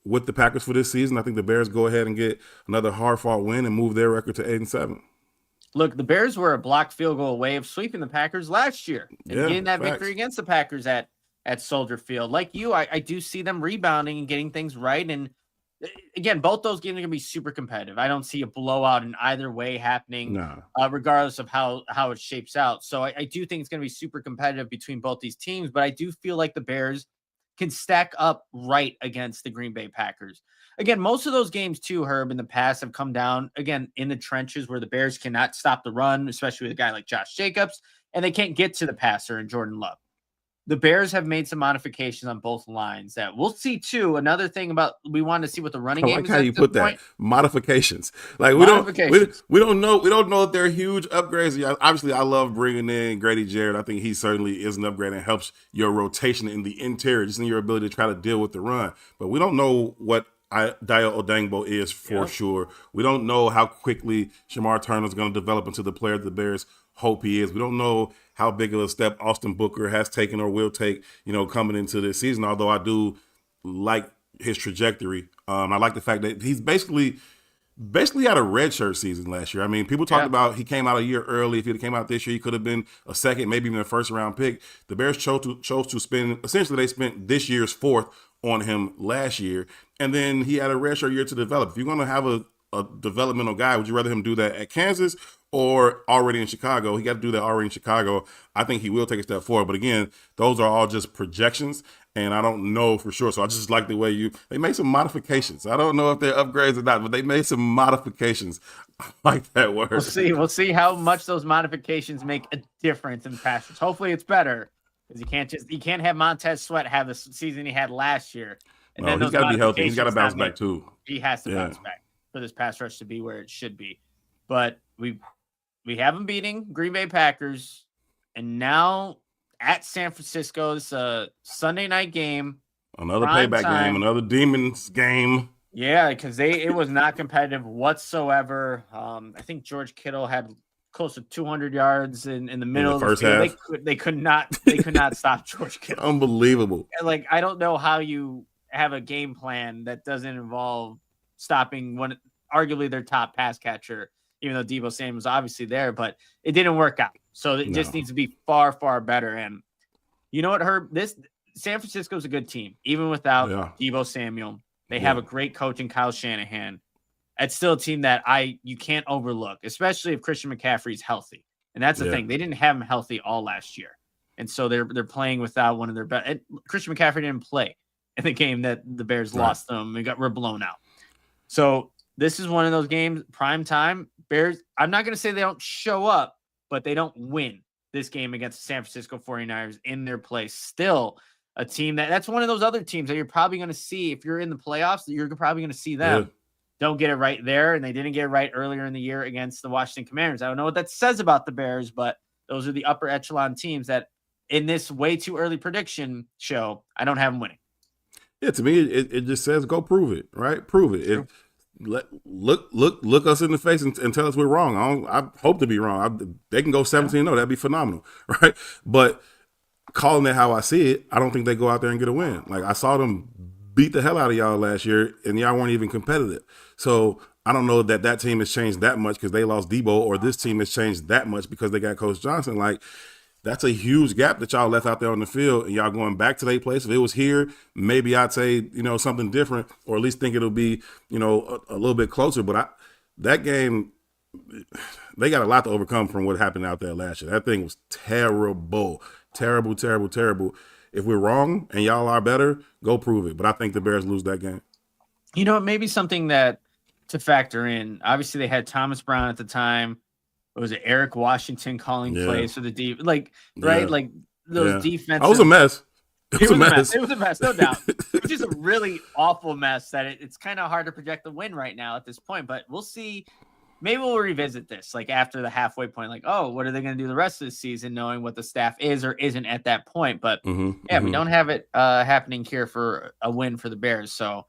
B: with the Packers for this season. I think the Bears go ahead and get another hard-fought win and move their record to 8-7.
A: Look, the Bears were a blocked field goal away of sweeping the Packers last year and getting that victory against the Packers at Soldier Field. Like you, I do see them rebounding and getting things right. And again, both those games are going to be super competitive. I don't see a blowout in either way happening, regardless of how it shapes out. So I do think it's going to be super competitive between both these teams, but I do feel like the Bears can stack up right against the Green Bay Packers. Again, most of those games too, Herb, in the past have come down, again, in the trenches where the Bears cannot stop the run, especially with a guy like Josh Jacobs, and they can't get to the passer in Jordan Love. The Bears have made some modifications on both lines that we'll see too. Another thing about we want to see what the running game is.
B: I like how you put that. Modifications. Like we don't know if they're huge upgrades. Obviously, I love bringing in Grady Jarrett. I think he certainly is an upgrade and helps your rotation in the interior, just in your ability to try to deal with the run. But we don't know what Dayo Odangbo is for sure. We don't know how quickly Shamar Turner is going to develop into the player the Bears hope he is. We don't know how big of a step Austin Booker has taken or will take, coming into this season, although I do like his trajectory. I like the fact that he's basically had a redshirt season last year. I mean, people talked about he came out a year early. If he came out this year, he could have been a second, maybe even a first-round pick. The Bears chose to spend – essentially, they spent this year's fourth on him last year, and then he had a redshirt year to develop. If you're going to have a developmental guy, would you rather him do that at Kansas or already in Chicago? He got to do that already in Chicago. I think he will take a step forward. But again, those are all just projections, and I don't know for sure. So I just like the way they made some modifications. I don't know if they're upgrades or not, but they made some modifications Like that word.
A: We'll see. We'll see how much those modifications make a difference in the pass rush. Hopefully, it's better because you can't have Montez Sweat have the season he had last year, and
B: No,
A: then
B: he's
A: those
B: got to be healthy. He's got to
A: modifications
B: bounce
A: not
B: back
A: make.
B: too.
A: He has to bounce back for this pass rush to be where it should be. But we have him beating Green Bay Packers, and now at San Francisco, it's a Sunday night game.
B: Another payback game, another Demons game.
A: Yeah, because it was not competitive whatsoever. I think George Kittle had close to 200 yards in the middle of the
B: first
A: field.
B: half.
A: They could not stop George Kittle.
B: Unbelievable.
A: Like, I don't know how you have a game plan that doesn't involve stopping arguably their top pass catcher, even though Deebo Samuel was obviously there, but it didn't work out. So it just needs to be far, far better. And you know what, Herb? This San Francisco's a good team, even without Deebo Samuel. They have a great coach in Kyle Shanahan. It's still a team that you can't overlook, especially if Christian McCaffrey's healthy. And that's the thing. They didn't have him healthy all last year. And so they're playing without one of their best. Christian McCaffrey didn't play in the game that the Bears lost them and were blown out. So this is one of those games, prime time. Bears, I'm not going to say they don't show up, but they don't win this game against the San Francisco 49ers in their place. Still a team that's one of those other teams that you're probably going to see if you're in the playoffs. You're probably going to see them don't get it right there, and they didn't get it right earlier in the year against the Washington Commanders. I don't know what that says about the Bears, but those are the upper echelon teams that in this way too early prediction show, I don't have them winning.
B: Yeah, to me, it just says go prove it, right? Prove it. Look us in the face and tell us we're wrong. I hope to be wrong. They can go 17-0. That'd be phenomenal, right? But calling it how I see it, I don't think they go out there and get a win. Like, I saw them beat the hell out of y'all last year, and y'all weren't even competitive. So I don't know that team has changed that much because they lost Debo, or this team has changed that much because they got Coach Johnson. Like, that's a huge gap that y'all left out there on the field, and y'all going back to their place. If it was here, maybe I'd say, something different, or at least think it'll be, a little bit closer. But that game, they got a lot to overcome from what happened out there last year. That thing was terrible. Terrible, terrible, terrible. If we're wrong and y'all are better, go prove it. But I think the Bears lose that game.
A: It may be something that to factor in. Obviously, they had Thomas Brown at the time. Was it Eric Washington calling plays for the deep? Like, right? Like, those defensive.
B: It was a mess.
A: It was a mess. It was a mess, no doubt. Which is a really awful mess that it's kind of hard to project the win right now at this point. But we'll see. Maybe we'll revisit this like after the halfway point, like, oh, what are they going to do the rest of the season, knowing what the staff is or isn't at that point. But we don't have it happening here for a win for the Bears. So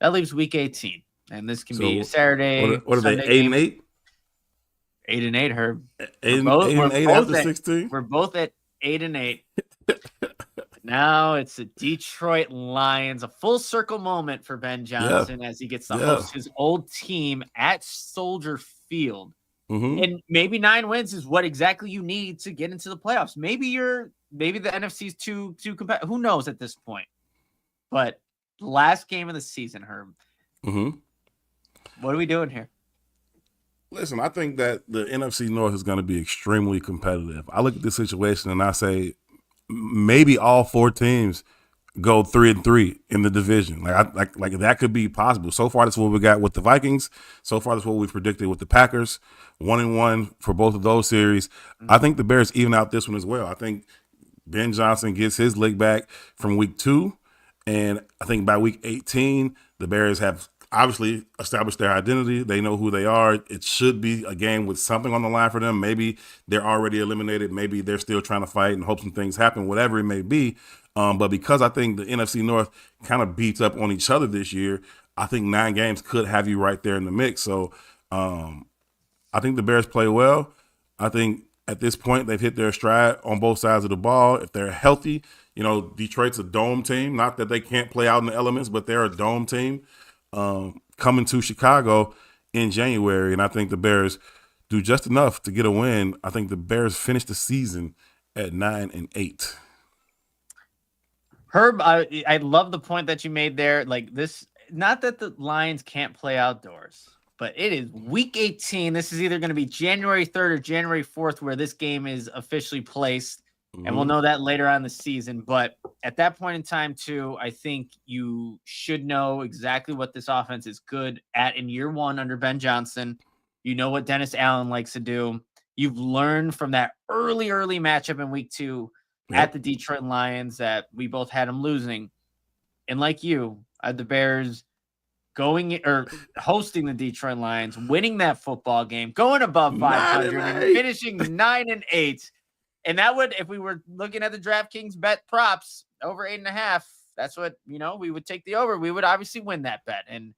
A: that leaves week 18. And this can be a Saturday.
B: What are they, 8-8?
A: 8-8, Herb.
B: 8-8 after 16?
A: We're both at 8-8. Now it's the Detroit Lions, a full circle moment for Ben Johnson as he gets to host his old team at Soldier Field. And maybe 9 wins is what exactly you need to get into the playoffs. Maybe the NFC's too competitive. Who knows at this point? But last game of the season, Herb. What are we doing here?
B: Listen, I think that the NFC North is going to be extremely competitive. I look at this situation and I say, maybe all 4 teams go 3-3 in the division. Like that could be possible. So far, that's what we got with the Vikings. So far, that's what we predicted with the Packers. 1-1 for both of those series. I think the Bears even out this one as well. I think Ben Johnson gets his leg back from week 2, and I think by week 18, the Bears have obviously established their identity. They know who they are. It should be a game with something on the line for them. Maybe they're already eliminated. Maybe they're still trying to fight and hope some things happen, whatever it may be. But because I think the NFC North kind of beats up on each other this year, I think 9 games could have you right there in the mix. So I think the Bears play well. I think at this point they've hit their stride on both sides of the ball. If they're healthy, Detroit's a dome team. Not that they can't play out in the elements, but they're a dome team. Coming to Chicago in January, and I think the Bears do just enough to get a win. I think the Bears finish the season at 9-8.
A: Herb, I love the point that you made there. Like this, not that the Lions can't play outdoors, but it is week 18. This is either going to be January 3rd or January 4th where this game is officially placed. And we'll know that later on in the season. But at that point in time, too, I think you should know exactly what this offense is good at in year 1 under Ben Johnson. You know what Dennis Allen likes to do. You've learned from that early matchup in week 2 at the Detroit Lions that we both had them losing. And like you, I had the Bears going or hosting the Detroit Lions, winning that football game, going above 500 and finishing 9-8. And that would, if we were looking at the DraftKings bet props over 8.5, that's what, we would take the over. We would obviously win that bet. And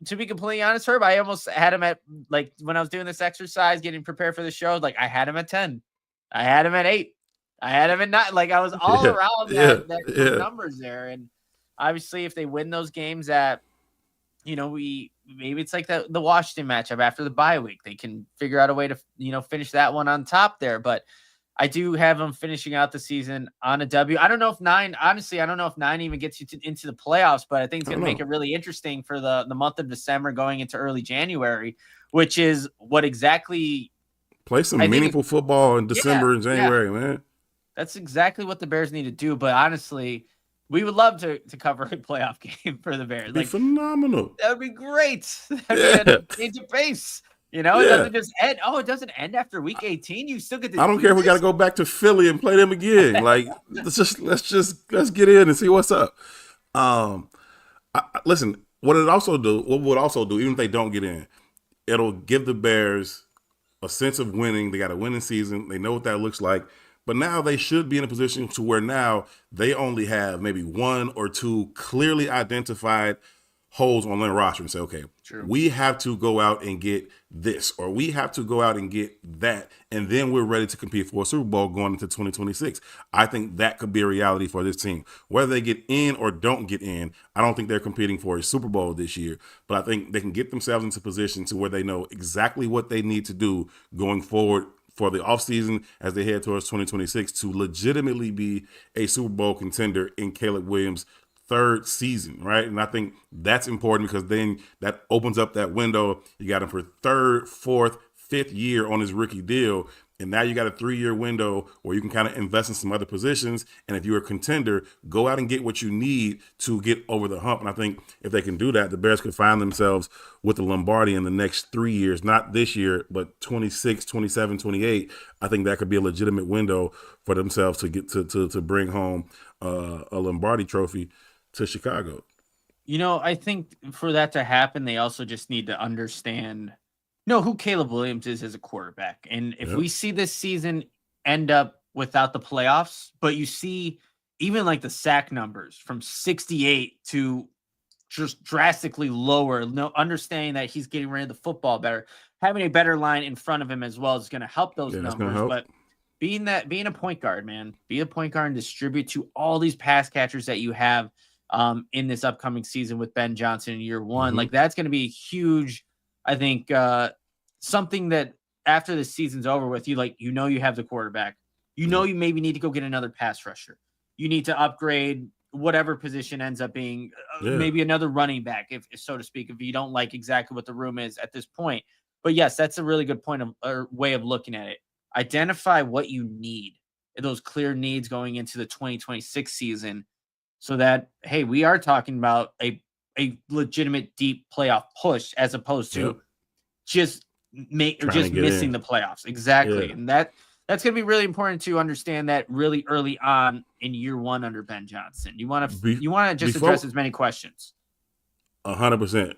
A: to be completely honest, Herb, I almost had him at, like, when I was doing this exercise, getting prepared for the show, like, I had him at 10. I had him at 8. I had him at 9. Like, I was all around those numbers there. And obviously, if they win those games at, maybe it's like the Washington matchup after the bye week, they can figure out a way to, finish that one on top there. But I do have them finishing out the season on a W. I don't know if 9 even gets you into the playoffs, but I think it's going to make it really interesting for the month of December going into early January, which is what exactly
B: play some meaningful football in December and January, man.
A: That's exactly what the Bears need to do. But honestly, we would love to cover a playoff game for the Bears.
B: It'd be phenomenal.
A: That would be great. That'd be a change of pace. It doesn't just end. Oh, it doesn't end after week 18. You still get to.
B: I don't care if we got to go back to Philly and play them again. Like, let's get in and see what's up. Listen, what would also do, even if they don't get in, it'll give the Bears a sense of winning. They got a winning season. They know what that looks like. But now they should be in a position to where now they only have maybe 1 or 2 clearly identified holes on their roster and say, okay, we have to go out and get this, or we have to go out and get that, and then we're ready to compete for a Super Bowl going into 2026. I think that could be a reality for this team. Whether they get in or don't get in, I don't think they're competing for a Super Bowl this year, but I think they can get themselves into position to where they know exactly what they need to do going forward for the offseason as they head towards 2026 to legitimately be a Super Bowl contender in Caleb Williams' 3rd season, right? And I think that's important because then that opens up that window. You got him for 3rd, 4th, 5th year on his rookie deal. And now you got a 3-year window where you can kind of invest in some other positions. And if you're a contender, go out and get what you need to get over the hump. And I think if they can do that, the Bears could find themselves with the Lombardi in the next 3 years, not this year, but 26, 27, 28. I think that could be a legitimate window for themselves to get to bring home a Lombardi trophy to Chicago.
A: I think for that to happen, they also just need to understand who Caleb Williams is as a quarterback. And if we see this season end up without the playoffs, but you see even like the sack numbers from 68 to just drastically lower, understanding that he's getting rid of the football better, having a better line in front of him as well is going to help those numbers. But being a point guard, man, be a point guard and distribute to all these pass catchers that you have in this upcoming season with Ben Johnson in year 1. Like, that's going to be huge. I think something that after the season's over with, you have the quarterback. You maybe need to go get another pass rusher. You need to upgrade whatever position ends up being maybe another running back, if so to speak, if you don't like exactly what the room is at this point. But yes, that's a really good point or way of looking at it. Identify what you need, those clear needs going into the 2026 season, so that, hey, we are talking about a legitimate deep playoff push as opposed to just missing the playoffs. Exactly. And that's going to be really important to understand that really early on in year 1 under Ben Johnson. You want to just address as many questions.
B: 100%.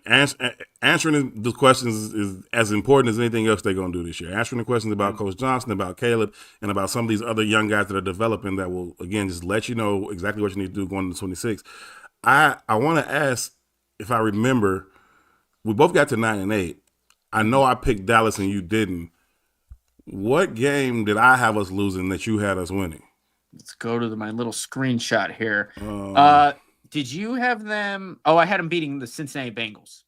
B: Answering the questions is as important as anything else they're going to do this year. Answering the questions about Coach Johnson, about Caleb, and about some of these other young guys that are developing that will, again, just let you know exactly what you need to do going into 26. I want to ask, if I remember, we both got to 9-8. I know I picked Dallas and you didn't. What game did I have us losing that you had us winning?
A: Let's go to my little screenshot here. Did you have them? Oh, I had them beating the Cincinnati Bengals.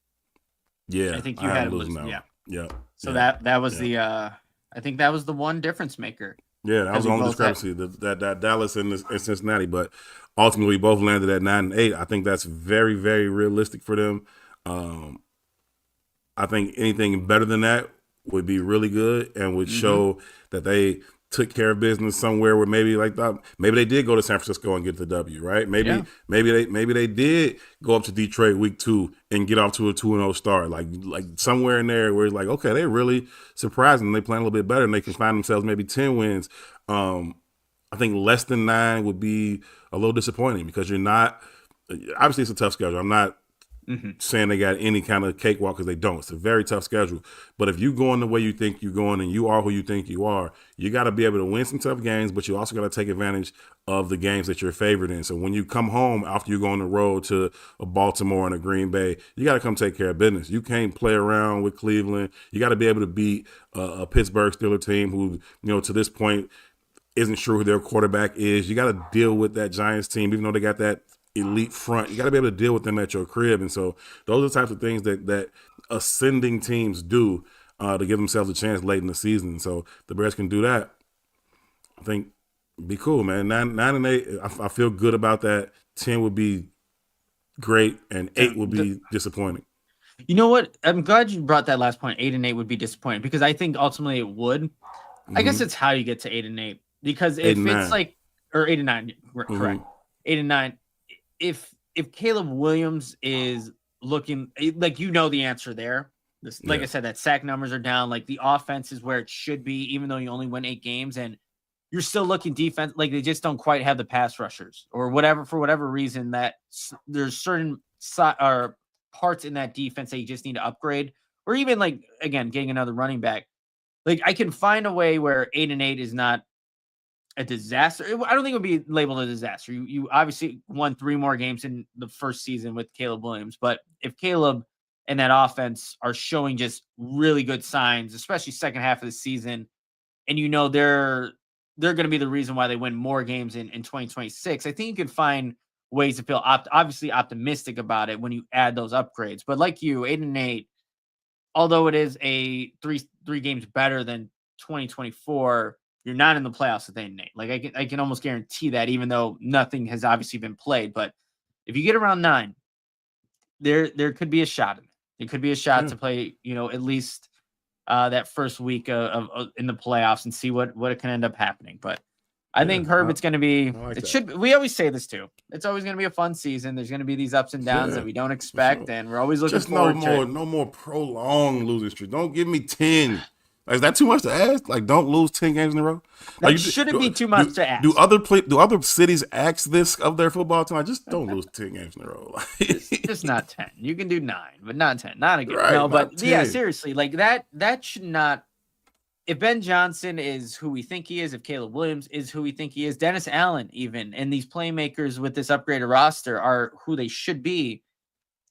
B: Yeah,
A: I think you had them losing.
B: Yeah.
A: So that was the. I think that was the one difference maker.
B: Yeah, that was the only discrepancy. That Dallas and Cincinnati, but ultimately we both landed at 9-8. I think that's very, very realistic for them. I think anything better than that would be really good and would show that they took care of business somewhere where maybe maybe they did go to San Francisco and get the W, right?
A: Yeah.
B: Maybe they did go up to Detroit week 2 and get off to a 2-0 start, like somewhere in there where it's like, okay, they're really surprising. They playing a little bit better and they can find themselves maybe 10 wins. I think less than 9 would be a little disappointing because you're not. Obviously, it's a tough schedule. I'm not saying they got any kind of cakewalk because they don't. It's a very tough schedule. But if you're going the way you think you're going and you are who you think you are, you got to be able to win some tough games, but you also got to take advantage of the games that you're favored in. So when you come home after you go on the road to a Baltimore and a Green Bay, you got to come take care of business. You can't play around with Cleveland. You got to be able to beat a Pittsburgh Steelers team who, to this point, isn't sure who their quarterback is. You got to deal with that Giants team, even though they got that elite front. You got to be able to deal with them at your crib. And so those are the types of things that ascending teams do to give themselves a chance late in the season. So the Bears can do that. I think be cool, man. 9-8, I feel good about that. 10 would be great, and 8 would be disappointing.
A: You know what? I'm glad you brought that last point. 8-8 would be disappointing because I think ultimately it would. I guess it's how you get to 8-8 because if it's like, or 8-9, correct, 8-9. If Caleb Williams is looking like the answer there, like I said, that sack numbers are down, like the offense is where it should be, even though you only win 8 games, and you're still looking defense like they just don't quite have the pass rushers or whatever for whatever reason that there's certain parts in that defense that you just need to upgrade, or even like again getting another running back. Like I can find a way where 8-8 is not a disaster. I don't think it would be labeled a disaster. You obviously won 3 more games in the first season with Caleb Williams, but if Caleb and that offense are showing just really good signs, especially second half of the season, and they're going to be the reason why they win more games in 2026, I think you can find ways to feel obviously optimistic about it when you add those upgrades. But like you, 8-8, although it is a three games better than 2024, you're not in the playoffs with 8-8. Like I can almost guarantee that, even though nothing has obviously been played. But if you get around 9, there could be a shot in it. It could be a shot to play, at least that first week of in the playoffs and see what it can end up happening. But I think Herbert's going to be. We always say this too. It's always going to be a fun season. There's going to be these ups and downs that we don't expect, and we're always looking forward to it.
B: No more prolonged losing streak. Don't give me 10. Is that too much to ask? Like, don't lose 10 games in a row.
A: That shouldn't be too much to ask.
B: Do other cities ask this of their football team? Just don't lose 10 games in a row.
A: just not 10. You can do 9, but not 10. Not again.
B: Right,
A: no, but
B: 10.
A: Yeah, seriously, like that should not. If Ben Johnson is who we think he is, if Caleb Williams is who we think he is, Dennis Allen even, and these playmakers with this upgraded roster are who they should be,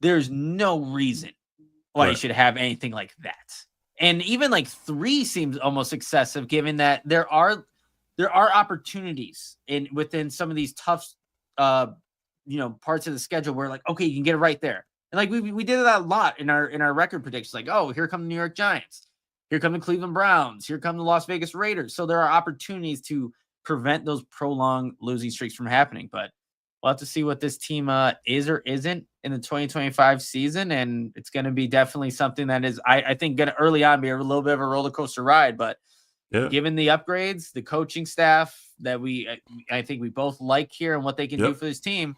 A: there's no reason why you should have anything like that. And even like 3 seems almost excessive, given that there are opportunities within some of these tough, parts of the schedule where like, okay, you can get it right there. And like we did that a lot in our record predictions. Like, oh, here come the New York Giants, here come the Cleveland Browns, here come the Las Vegas Raiders. So there are opportunities to prevent those prolonged losing streaks from happening. But we'll have to see what this team is or isn't in the 2025 season, and it's going to be definitely something that is, I think, going to early on be a little bit of a roller coaster ride. But given the upgrades, the coaching staff that I think we both like here and what they can do for this team,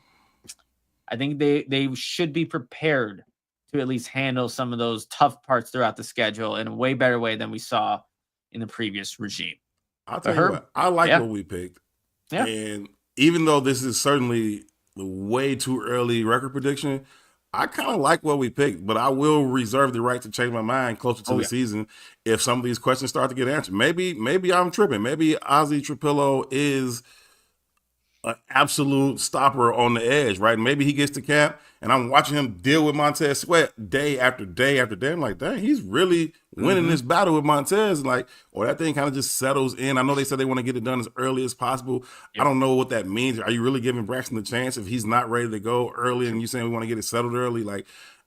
A: I think they should be prepared to at least handle some of those tough parts throughout the schedule in a way better way than we saw in the previous regime.
B: I'll tell you what, I like what we picked. Yeah. And even though this is certainly the way too early record prediction, I kind of like what we picked, but I will reserve the right to change my mind closer to the season if some of these questions start to get answered. Maybe I'm tripping. Maybe Ozzie Trapillo is an absolute stopper on the edge, right? Maybe he gets to camp and I'm watching him deal with Montez Sweat day after day after day. I'm like, dang, he's really winning this battle with Montez. Or that thing kind of just settles in. I know they said they want to get it done as early as possible. I don't know what that means. Are you really giving Braxton the chance if he's not ready to go early and you saying we want to get it settled early?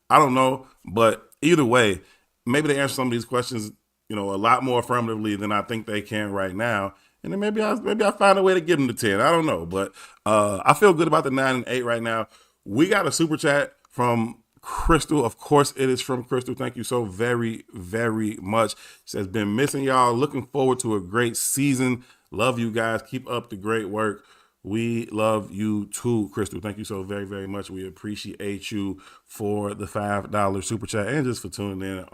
B: I don't know. But either way, maybe they answer some of these questions, a lot more affirmatively than I think they can right now. And then maybe I find a way to give them the 10. I don't know. But I feel good about the 9-8 right now. We got a super chat from Crystal. Of course, it is from Crystal. Thank you so very, very much. Says, been missing y'all. Looking forward to a great season. Love you guys. Keep up the great work. We love you too, Crystal. Thank you so very, very much. We appreciate you for the $5 super chat and just for tuning in and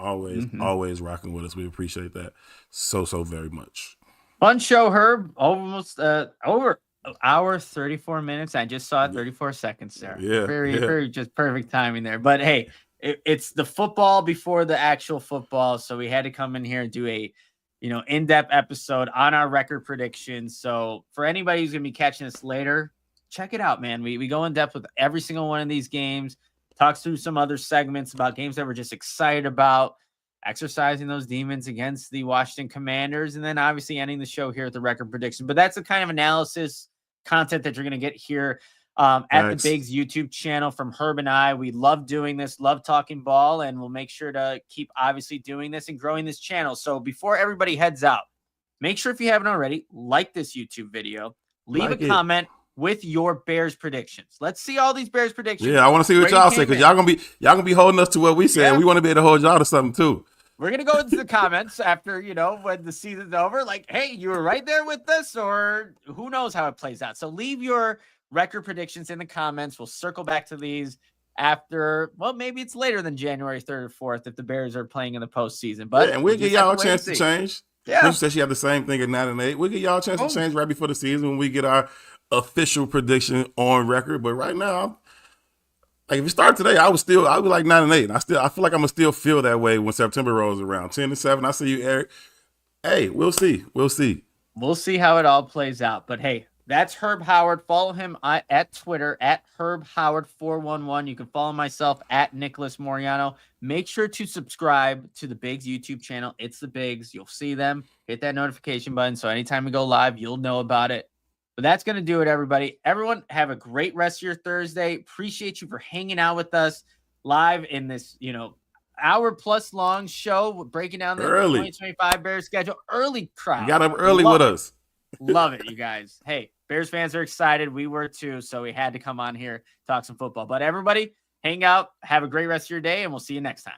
B: always rocking with us. We appreciate that so very much.
A: Fun show, Herb. Almost over an hour, 34 minutes. I just saw it, 34 seconds there. Very just perfect timing there. But hey, it's the football before the actual football, so we had to come in here and do a in-depth episode on our record predictions. So for anybody who's gonna be catching us later, check it out, man. We go in depth with every single one of these games, talks through some other segments about games that we're just excited about, exercising those demons against the Washington Commanders, and then obviously ending the show here with the record prediction. But that's the kind of analysis content that you're going to get here at the Bigs YouTube channel from Herb and I. We love doing this, love talking ball, and we'll make sure to keep obviously doing this and growing this channel. So before everybody heads out, make sure if you haven't already, like this YouTube video, leave a comment with your Bears predictions. Let's see all these Bears predictions.
B: Yeah, I want to see what y'all say, because y'all gonna be holding us to what we say. Yeah. We want to be able to hold y'all to something too.
A: We're going to go into the comments after, when the season's over, like, hey, you were right there with us, or who knows how it plays out. So leave your record predictions in the comments. We'll circle back to these after, well, maybe it's later than January 3rd or 4th if the Bears are playing in the postseason. But
B: and we'll give y'all a chance to change.
A: Yeah.
B: Chris said she had the same thing at 9-8. We'll give y'all a chance to change right before the season when we get our official prediction on record. But right now, like if you start today, I would be like 9-8. I feel like I'm gonna still feel that way when September rolls around. 10-7. I see you, Eric. Hey, we'll see. We'll see
A: how it all plays out. But hey, that's Herb Howard. Follow him at Twitter at Herb Howard 411. You can follow myself at Nicholas Moreano. Make sure to subscribe to the Bigs YouTube channel. It's the Bigs. You'll see them. Hit that notification button so anytime we go live, you'll know about it. But that's going to do it, everybody. Everyone, have a great rest of your Thursday. Appreciate you for hanging out with us live in this, hour-plus long show, breaking down the 2025 Bears schedule. Early crowd.
B: You got up early with us.
A: Love it, you guys. Hey, Bears fans are excited. We were too, so we had to come on here, talk some football. But everybody, hang out. Have a great rest of your day, and we'll see you next time.